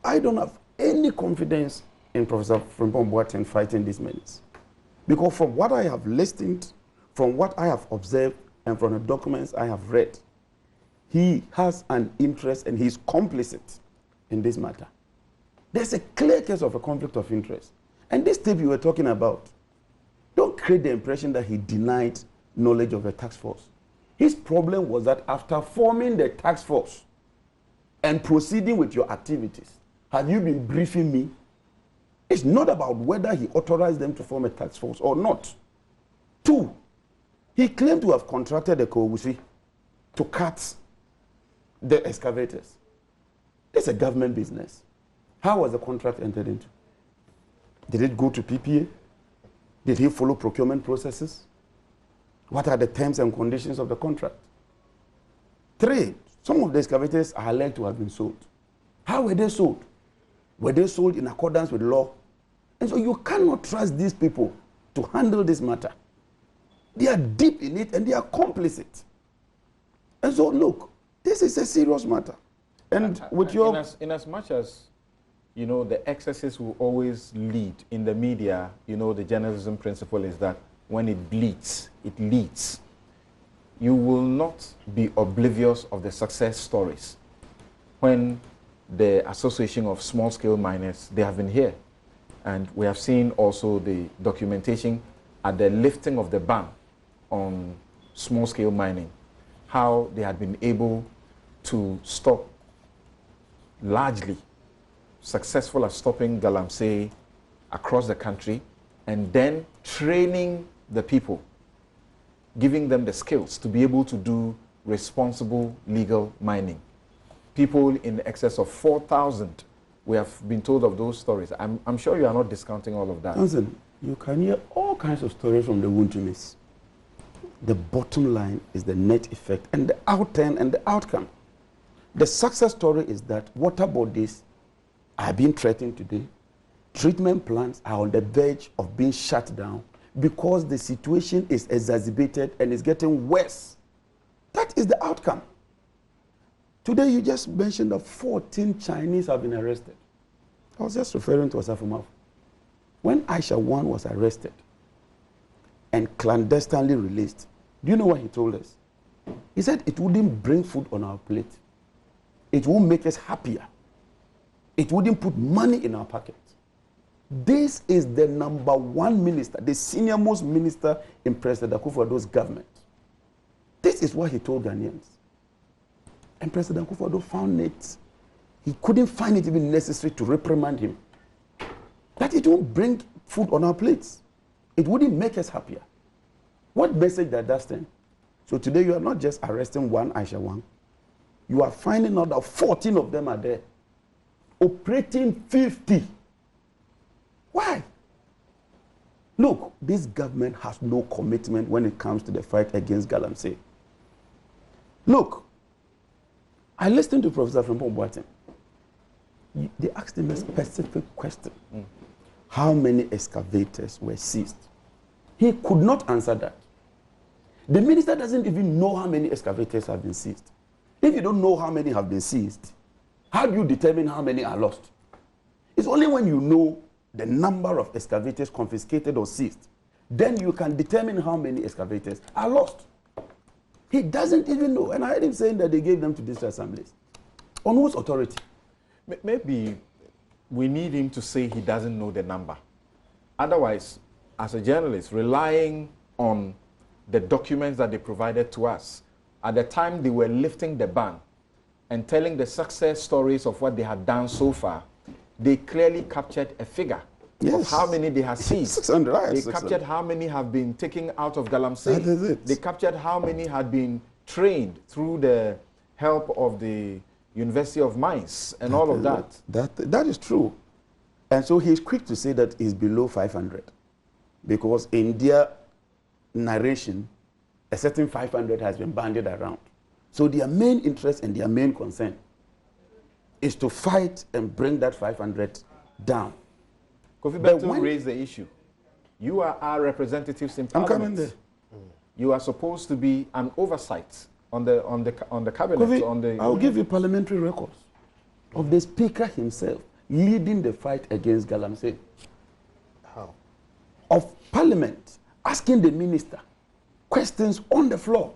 I don't have any confidence in Professor Frimpong Boateng fighting these menace. Because from what I have listened, from what I have observed, and from the documents I have read, he has an interest and he's complicit in this matter. There's a clear case of a conflict of interest. And this tape you were talking about, don't create the impression that he denied knowledge of the task force. His problem was that after forming the task force and proceeding with your activities, have you been briefing me? It's not about whether he authorized them to form a task force or not. 2, he claimed to have contracted the Kowusi to cut the excavators. It's a government business. How was the contract entered into? Did it go to PPA? Did he follow procurement processes? What are the terms and conditions of the contract? 3, some of the excavators are alleged to have been sold. How were they sold? Were they sold in accordance with law? And so you cannot trust these people to handle this matter. They are deep in it and they are complicit. And so look, this is a serious matter. And with your... In as much as, you know, the excesses will always lead in the media, you know, the journalism principle is that when it bleeds, it leads. You will not be oblivious of the success stories. When the Association of Small-Scale Miners, they have been here. And we have seen also the documentation at the lifting of the ban on small-scale mining, how they had been able to stop, largely successful at stopping Galamsey across the country, and then training the people, giving them the skills to be able to do responsible legal mining. People in excess of 4,000, we have been told of those stories. I'm sure you are not discounting all of that. Listen, you can hear all kinds of stories from the Wuntumis. The bottom line is the net effect and the outturn and the outcome. The success story is that water bodies are being threatened today. Treatment plants are on the verge of being shut down because the situation is exacerbated and is getting worse. That is the outcome. Today, you just mentioned that 14 Chinese have been arrested. I was just referring to Asafumaf. When Aisha 1 was arrested and clandestinely released, do you know what he told us? He said it wouldn't bring food on our plate. It won't make us happier. It wouldn't put money in our pocket. This is the #1 minister, the senior most minister in President Akufo-Addo's government. This is what he told Ghanaians. And President Akufo-Addo found it, he couldn't find it even necessary to reprimand him. That it won't bring food on our plates. It wouldn't make us happier. What message does that send? So today you are not just arresting one Aisha 1. You are finding out that 14 of them are there. Operating 50. Why? Look, this government has no commitment when it comes to the fight against Galamsey. Look, I listened to Professor Frimpong Boateng. They asked him a specific question. How many excavators were seized? He could not answer that. The minister doesn't even know how many excavators have been seized. If you don't know how many have been seized, how do you determine how many are lost? It's only when you know the number of excavators confiscated or seized, then you can determine how many excavators are lost. He doesn't even know. And I heard him saying that they gave them to district assemblies. On whose authority? Maybe we need him to say he doesn't know the number. Otherwise, as a journalist, relying on the documents that they provided to us. At the time they were lifting the ban and telling the success stories of what they had done so far, they clearly captured a figure of how many they have seized. 600, they captured how many have been taken out of Galamsey. That is it. They captured how many had been trained through the help of the University of Mines and all of that. That is true. And so he's quick to say that he's below 500 because in their narration, a certain 500 has been bandied around. So their main interest and their main concern is to fight and bring that 500 down. Kofi Benton raised the issue. You are our representatives in Parliament. I'm coming there. You are supposed to be an oversight on the cabinet. Kofi, I'll give you parliamentary records of the Speaker himself leading the fight against Galamsey. How? Of Parliament asking the minister questions on the floor.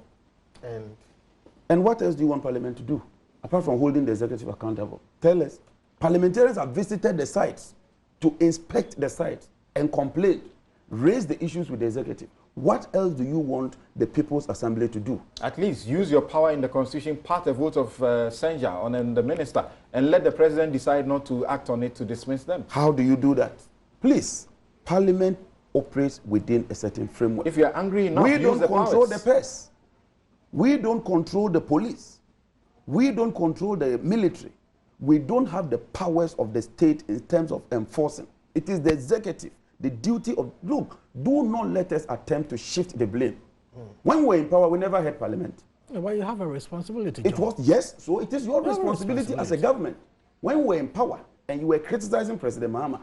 And what else do you want Parliament to do apart from holding the executive accountable? Tell us. Parliamentarians have visited the sites to inspect the sites and complain, raise the issues with the executive. What else do you want the People's Assembly to do? At least use your power in the Constitution, pass a vote of censure on the minister, and let the president decide not to act on it to dismiss them. How do you do that? Please, Parliament operates within a certain framework. If you're angry enough, we use don't the control powers. the press. We don't control the police. We don't control the military. We don't have the powers of the state in terms of enforcing. It is the executive. The duty of, look, do not let us attempt to shift the blame. When we were in power, we never had Parliament. Yeah, but you have a responsibility, It was, yes, so it is your responsibility as a government. When we were in power and you were criticizing President Mahama,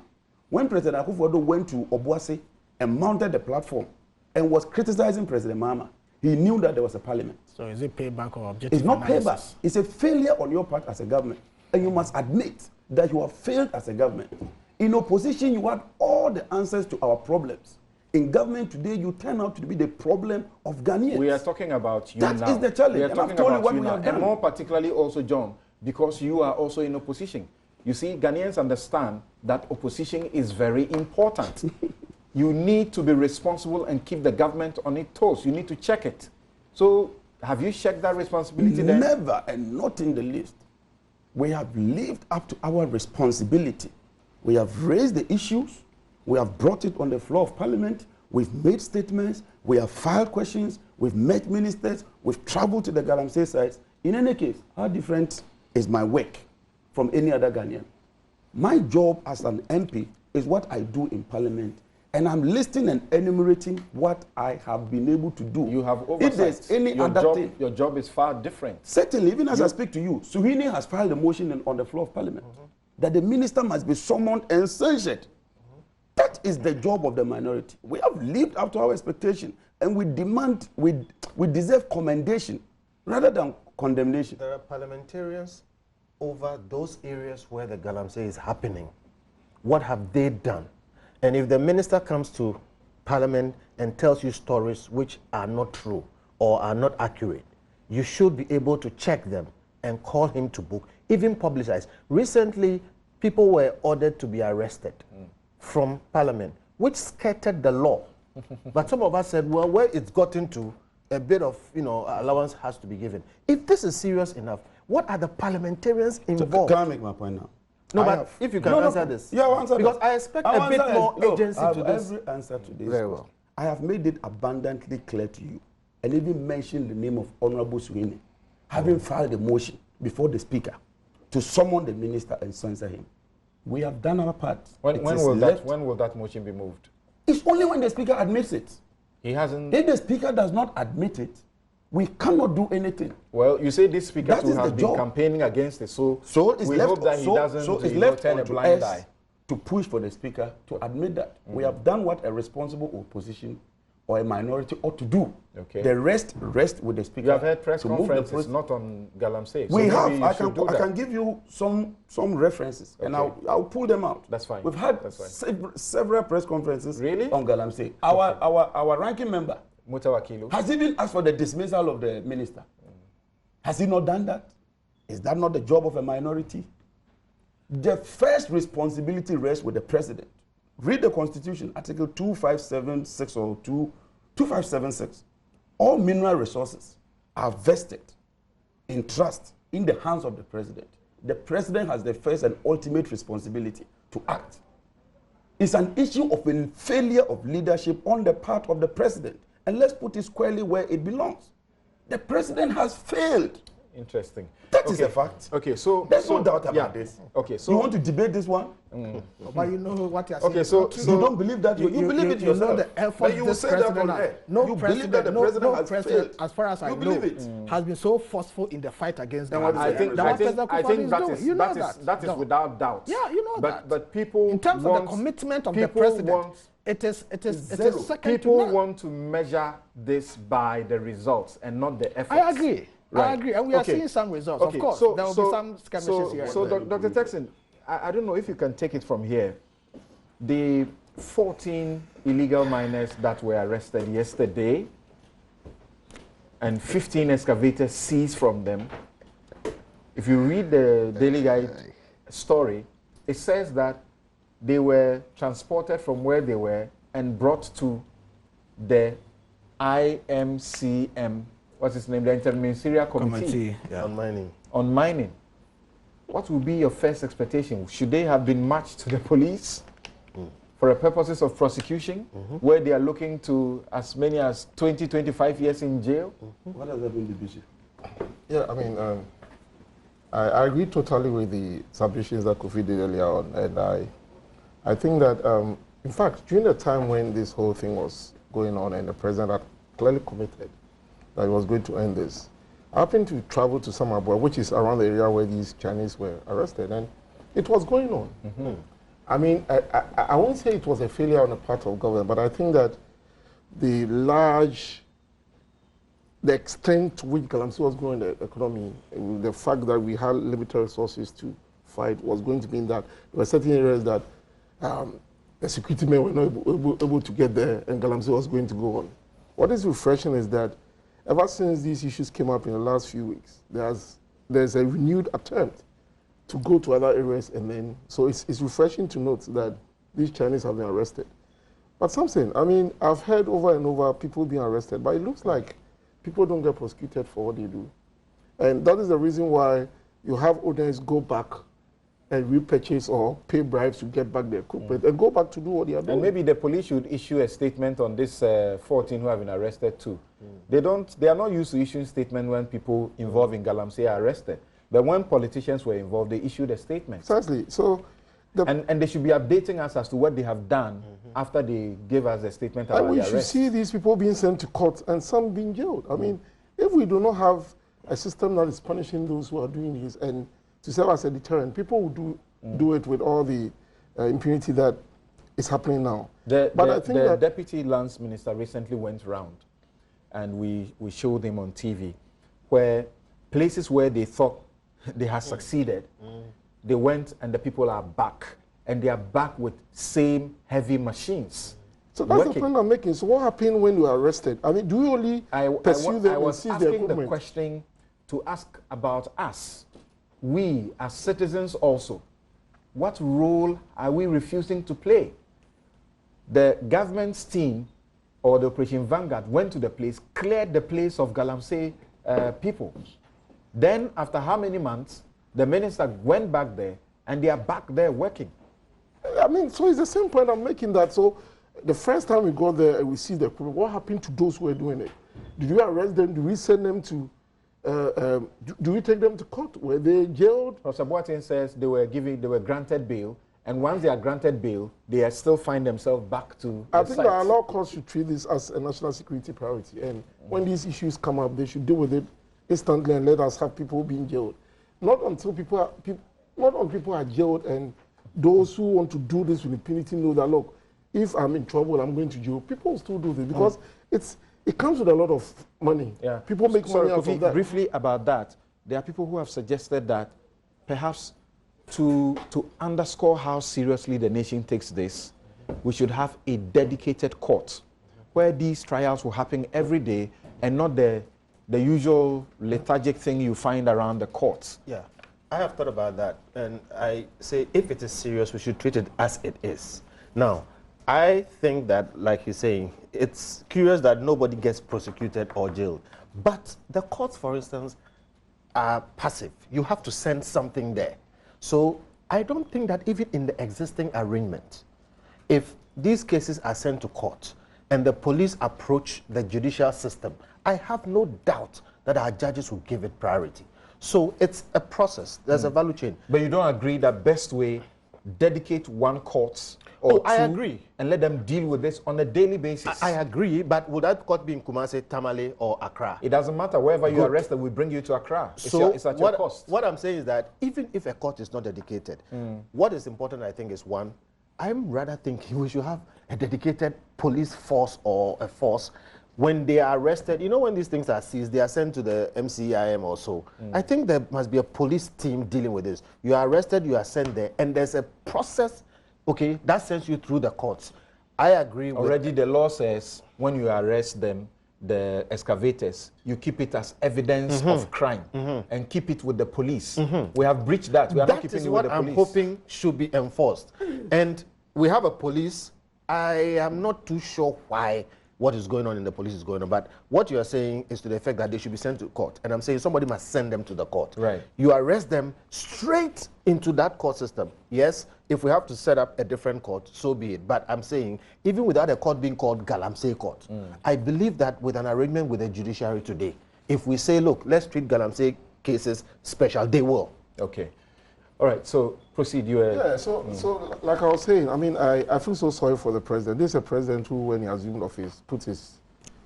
when President Akufo-Addo went to Obuasi and mounted the platform and was criticizing President Mahama, he knew that there was a Parliament. So is it payback or objective It's not analysis? payback. It's a failure on your part as a government. And you must admit that you have failed as a government. In opposition, you had all the answers to our problems. In government today, you turn out to be the problem of Ghanaians. We are talking about you That now. is the challenge. We are And talking I've told you about what you we now. have done. And more particularly also, John, because you are also in opposition. You see, Ghanaians understand that opposition is very important. You need to be responsible and keep the government on its toes. You need to check it. So have you checked that responsibility then? Never, and not in the least. We have lived up to our responsibility. We have raised the issues. We have brought it on the floor of Parliament. We've made statements. We have filed questions. We've met ministers. We've traveled to the Galamsey sites. In any case, how different is my work from any other Ghanaian? My job as an MP is what I do in Parliament. And I'm listing and enumerating what I have been able to do. You have oversight. If there's any other thing. Your job is far different. Certainly, even as I speak to you, Suhini has filed a motion on the floor of Parliament that the minister must be summoned and censured. That is the job of the minority. We have lived up to our expectation, and we demand, we deserve commendation rather than condemnation. There are parliamentarians over those areas where the Galamsey is happening. What have they done? And if the minister comes to Parliament and tells you stories which are not true or are not accurate, you should be able to check them and call him to book, even publicize. Recently, people were ordered to be arrested from Parliament, which skirted the law. But some of us said, well, where it's gotten to, a bit of allowance has to be given. If this is serious enough, what are the parliamentarians involved? Can I make my point now? No, but if you can answer this. Yeah, I'll answer because that. I expect a bit more agency I have to this. every answer to this. Very well. I have made it abundantly clear to you and even mentioned the name of Honorable Suhini, having filed a motion before the Speaker to summon the minister and censor him. We have done our part. When will that motion be moved? It's only when the Speaker admits it. He hasn't. If the Speaker does not admit it, we cannot do anything. Well, you say this Speaker who has been job. campaigning against it, so it's we left, hope that he doesn't left turn a to blind us eye. To push for the Speaker to admit that. We have done what a responsible opposition or a minority ought to do. Okay. The rest with the Speaker. You have had press conferences, not on Galamsey. We have. I can give you some references, and I'll pull them out. That's fine. We've had several press conferences on Galamsey. Our ranking member has even asked for the dismissal of the minister. Has he not done that? Is that not the job of a minority? The first responsibility rests with the president. Read the Constitution, Article 2576 or 2576. all mineral resources are vested in trust in the hands of the president. The president has the first and ultimate responsibility to act. It's an issue of a failure of leadership on the part of the president. And let's put it squarely where it belongs. The president has failed. Interesting. That is a fact. Okay, so there's no doubt about this. Okay, so you want to debate this one? But you know what you're saying. Okay, so you don't believe that? You believe it yourself. You know the effort you will say that on air. No believe that the president has failed. As far as I know, has been so forceful in the fight against the I think that is without doubt. Yeah, you know that. But people, in terms of the commitment of the president, it is second people to none. want to measure this by the results and not the efforts. I agree. Right. I agree, and we are seeing some results. Of course, there will be some skirmishes here. So, Dr. Texan, I don't know if you can take it from here. The 14 illegal miners that were arrested yesterday and 15 excavators seized from them. If you read the Daily Guide story, it says that they were transported from where they were and brought to the IMCM. What's its name? The Interministerial Committee on Mining. On mining. What would be your first expectation? Should they have been matched to the police for the purposes of prosecution, where they are looking to as many as 20, 25 years in jail? What has that been the busy? Yeah, I mean, I agree totally with the submissions that Kofi did earlier on, and I think that, in fact, during the time when this whole thing was going on and the president had clearly committed that he was going to end this, I happened to travel to Samabua, which is around the area where these Chinese were arrested, and it was going on. I mean, I won't say it was a failure on the part of government, but I think that the extent to which Galamsey was growing the economy, the fact that we had limited resources to fight was going to mean that there were certain areas that the security men were not able to get there, and Galamsey was going to go on. What is refreshing is that ever since these issues came up in the last few weeks, there's a renewed attempt to go to other areas, and then, so it's refreshing to note that these Chinese have been arrested. But something, I mean, I've heard over and over people being arrested, but it looks like people don't get prosecuted for what they do. And that is the reason why you have owners go back and repurchase or pay bribes to get back their equipment and go back to do what they are doing. And maybe the police should issue a statement on this 14 who have been arrested too. They are not used to issuing statements when people involved in Galamsey are arrested. But when politicians were involved, they issued a statement. Exactly. So, and they should be updating us as to what they have done after they gave us a statement about the arrest. And we should see these people being sent to court and some being jailed. I mean, if we do not have a system that is punishing those who are doing this and to serve as a deterrent, people will do it with all the impunity that is happening now. The Deputy Lands Minister recently went round, and we showed him on TV, where places where they thought they had succeeded, they went and the people are back, and they are back with same heavy machines. So that's the point I'm making. So what happened when you were arrested? I mean, do you only pursue them and seize their equipment? I was asking the question to ask about us. We, as citizens also, what role are we refusing to play? The government's team or the Operation Vanguard went to the place, cleared the place of Galamsey people. Then, after how many months, the minister went back there, and they are back there working. I mean, so it's the same point I'm making that. So the first time we got there and we see the equipment, what happened to those who were doing it? Did we arrest them? Did we send them to do we take them to court? Were they jailed? Professor Boateng says they were granted bail, and once they are granted bail, they still find themselves back to I think that our law courts should treat this as a national security priority, and when these issues come up, they should deal with it instantly and let us have people being jailed. Not until people are jailed and those who want to do this with impunity know that, look, if I'm in trouble, I'm going to jail. People will still do this because it comes with a lot of money. Yeah. People make money out of that. Briefly about that, there are people who have suggested that perhaps to underscore how seriously the nation takes this, we should have a dedicated court where these trials will happen every day and not the usual lethargic thing you find around the courts. Yeah, I have thought about that, and I say if it is serious, we should treat it as it is. Now, I think that, like he's saying, it's curious that nobody gets prosecuted or jailed. But the courts, for instance, are passive. You have to send something there. So I don't think that even in the existing arrangement, if these cases are sent to court and the police approach the judicial system, I have no doubt that our judges will give it priority. So it's a process. There's a value chain. But you don't agree that best way, dedicate one court or two, I agree. And let them deal with this on a daily basis. I agree, but would that court be in Kumasi, Tamale, or Accra? It doesn't matter. Wherever you're arrested, we bring you to Accra. It's at your cost. What I'm saying is that even if a court is not dedicated, what is important, I think, is one, I'm rather thinking we should have a dedicated police force or a force. When they are arrested, you know, when these things are seized, they are sent to the MCIM or so. I think there must be a police team dealing with this. You are arrested, you are sent there, and there's a process, okay, that sends you through the courts. I agree with... Already the law says when you arrest them, the excavators, you keep it as evidence of crime and keep it with the police. We have breached that. We are not keeping it with the police. That is what I'm hoping should be enforced. And we have a police. I am not too sure why what is going on in the police is going on, but what you are saying is to the effect that they should be sent to court. And I'm saying somebody must send them to the court. Right. You arrest them straight into that court system. Yes, if we have to set up a different court, so be it. But I'm saying, even without a court being called Galamsey Court, I believe that with an arrangement with the judiciary today, if we say, look, let's treat Galamsey cases special, they will. Okay. All right, so proceed. So like I was saying, I mean, I feel so sorry for the president. This is a president who, when he assumed office, put his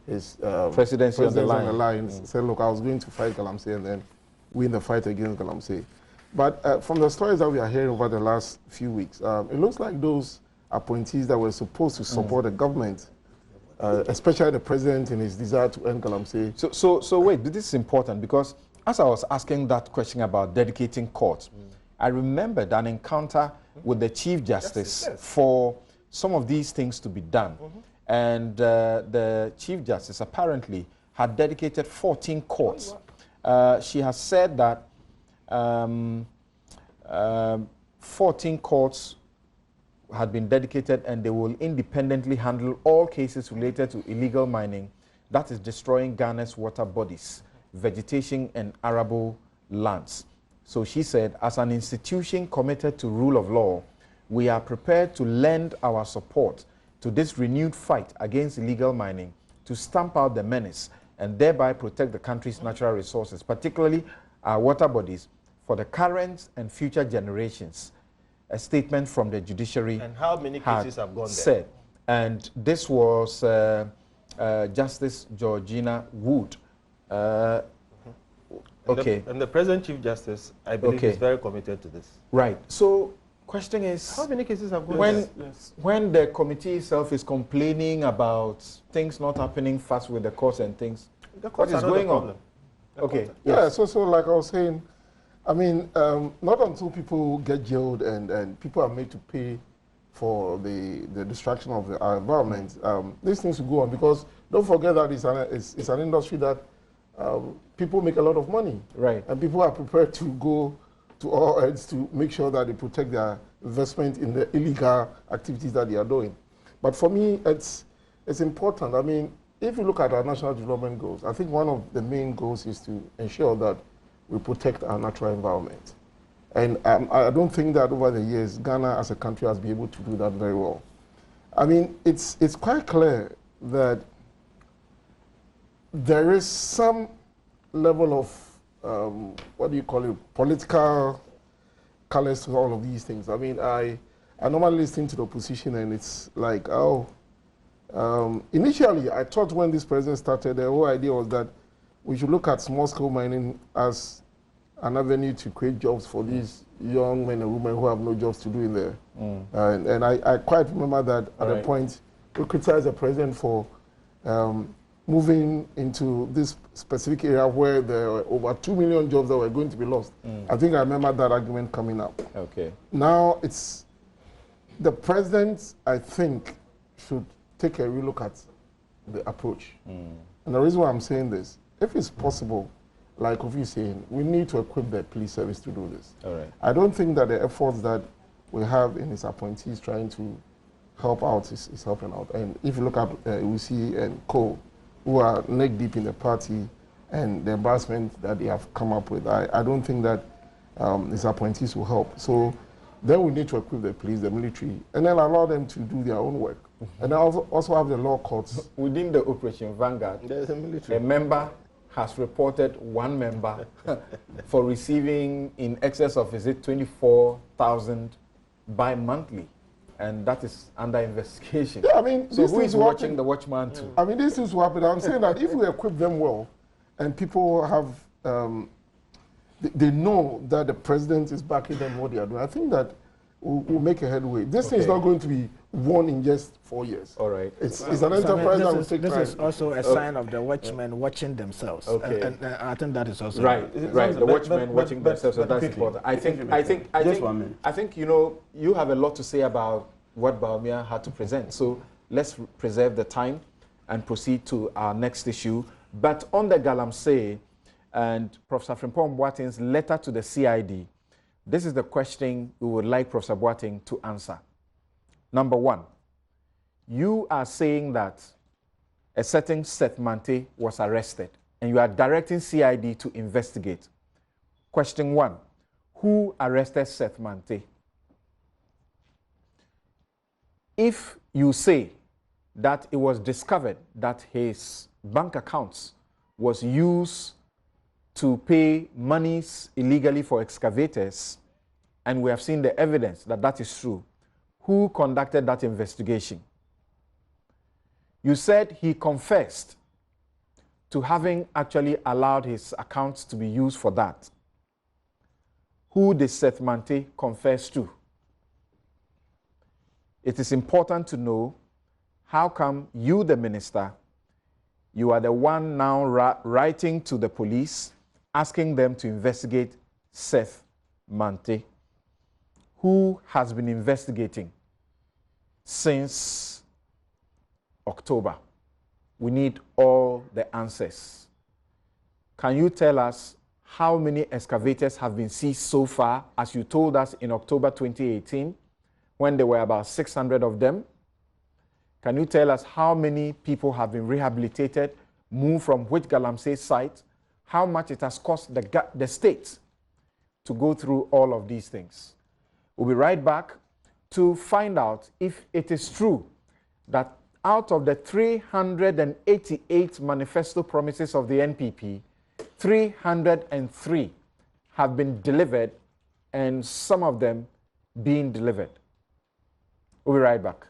presidency on the line. Said, look, I was going to fight Galamsey and then win the fight against Galamsey. But from the stories that we are hearing over the last few weeks, it looks like those appointees that were supposed to support the government, especially the president in his desire to end Galamsey. So wait, this is important because as I was asking that question about dedicating courts, I remembered an encounter with the Chief Justice for some of these things to be done. And the Chief Justice apparently had dedicated 14 courts. She has said that 14 courts had been dedicated and they will independently handle all cases related to illegal mining that is destroying Ghana's water bodies, vegetation and arable lands. So she said, as an institution committed to rule of law, we are prepared to lend our support to this renewed fight against illegal mining to stamp out the menace and thereby protect the country's natural resources, particularly our water bodies, for the current and future generations. A statement from the judiciary. And how many cases have gone there? Said, and this was Justice Georgina Wood. Okay. And the present Chief Justice, I believe, is very committed to this. Right. So, question is, how many cases have gone there? When the committee itself is complaining about things not happening fast with the courts and things, what is going on? Okay. Yeah. So like I was saying, I mean, not until people get jailed and people are made to pay for the destruction of our environment, these things will go on, because don't forget that it's an industry that people make a lot of money. Right. And people are prepared to go to all ends to make sure that they protect their investment in the illegal activities that they are doing. But for me, it's important. I mean, if you look at our national development goals, I think one of the main goals is to ensure that we protect our natural environment. And I don't think that over the years, Ghana as a country has been able to do that very well. I mean, it's quite clear that there is some level of, what do you call it, political colors to all of these things. I mean, I normally listen to the opposition and it's like, initially I thought when this president started, the whole idea was that we should look at small-scale mining as an avenue to create jobs for these young men and women who have no jobs to do in there. And I quite remember that at a point, we criticized the president for moving into this specific area where there were over 2 million jobs that were going to be lost. I think I remember that argument coming up. Okay. Now it's the president, I think, should take a real look at the approach. And the reason why I'm saying this, if it's possible, like Kofi is saying, we need to equip the police service to do this. All right. I don't think that the efforts that we have in his appointees trying to help out is helping out. And if you look at we see Co, who are neck deep in the party, and the embarrassment that they have come up with, I don't think that his appointees will help. So then we need to equip the police, the military, and then allow them to do their own work. And also have the law courts. Within the Operation Vanguard, there's a military. A member has reported one member for receiving in excess of, is it 24,000 bi-monthly? And that is under investigation. Yeah, I mean, so who is watching the watchman too? I mean, this is what happened. I'm saying that if we equip them well, and people have, they know that the president is backing them what they are doing, I think that we'll make a headway. This thing is not going to be won in just 4 years. All right. It's an enterprise that will take time. This is also a sign of the watchmen watching themselves. Okay. And I think that is also right. The watchmen watching themselves. So that's important. I think you know, you have a lot to say about what Bawumia had to present. So let's preserve the time and proceed to our next issue. But on the Galamsey and Professor Frimpong Boateng's letter to the CID, this is the question we would like Professor Boateng to answer. Number one, you are saying that a certain Seth Mante was arrested and you are directing CID to investigate. Question one, who arrested Seth Mante? If you say that it was discovered that his bank accounts was used to pay monies illegally for excavators, and we have seen the evidence that that is true, who conducted that investigation? You said he confessed to having actually allowed his accounts to be used for that. Who did Seth Mante confess to? It is important to know how come you, the minister, you are the one now writing to the police, asking them to investigate Seth Mante, who has been investigating since October. We need all the answers. Can you tell us how many excavators have been seized so far, as you told us in October 2018, when there were about 600 of them? Can you tell us how many people have been rehabilitated, moved from which Galamsey site, how much it has cost the state to go through all of these things? We'll be right back to find out if it is true that out of the 388 manifesto promises of the NPP, 303 have been delivered, and some of them being delivered. We'll be right back.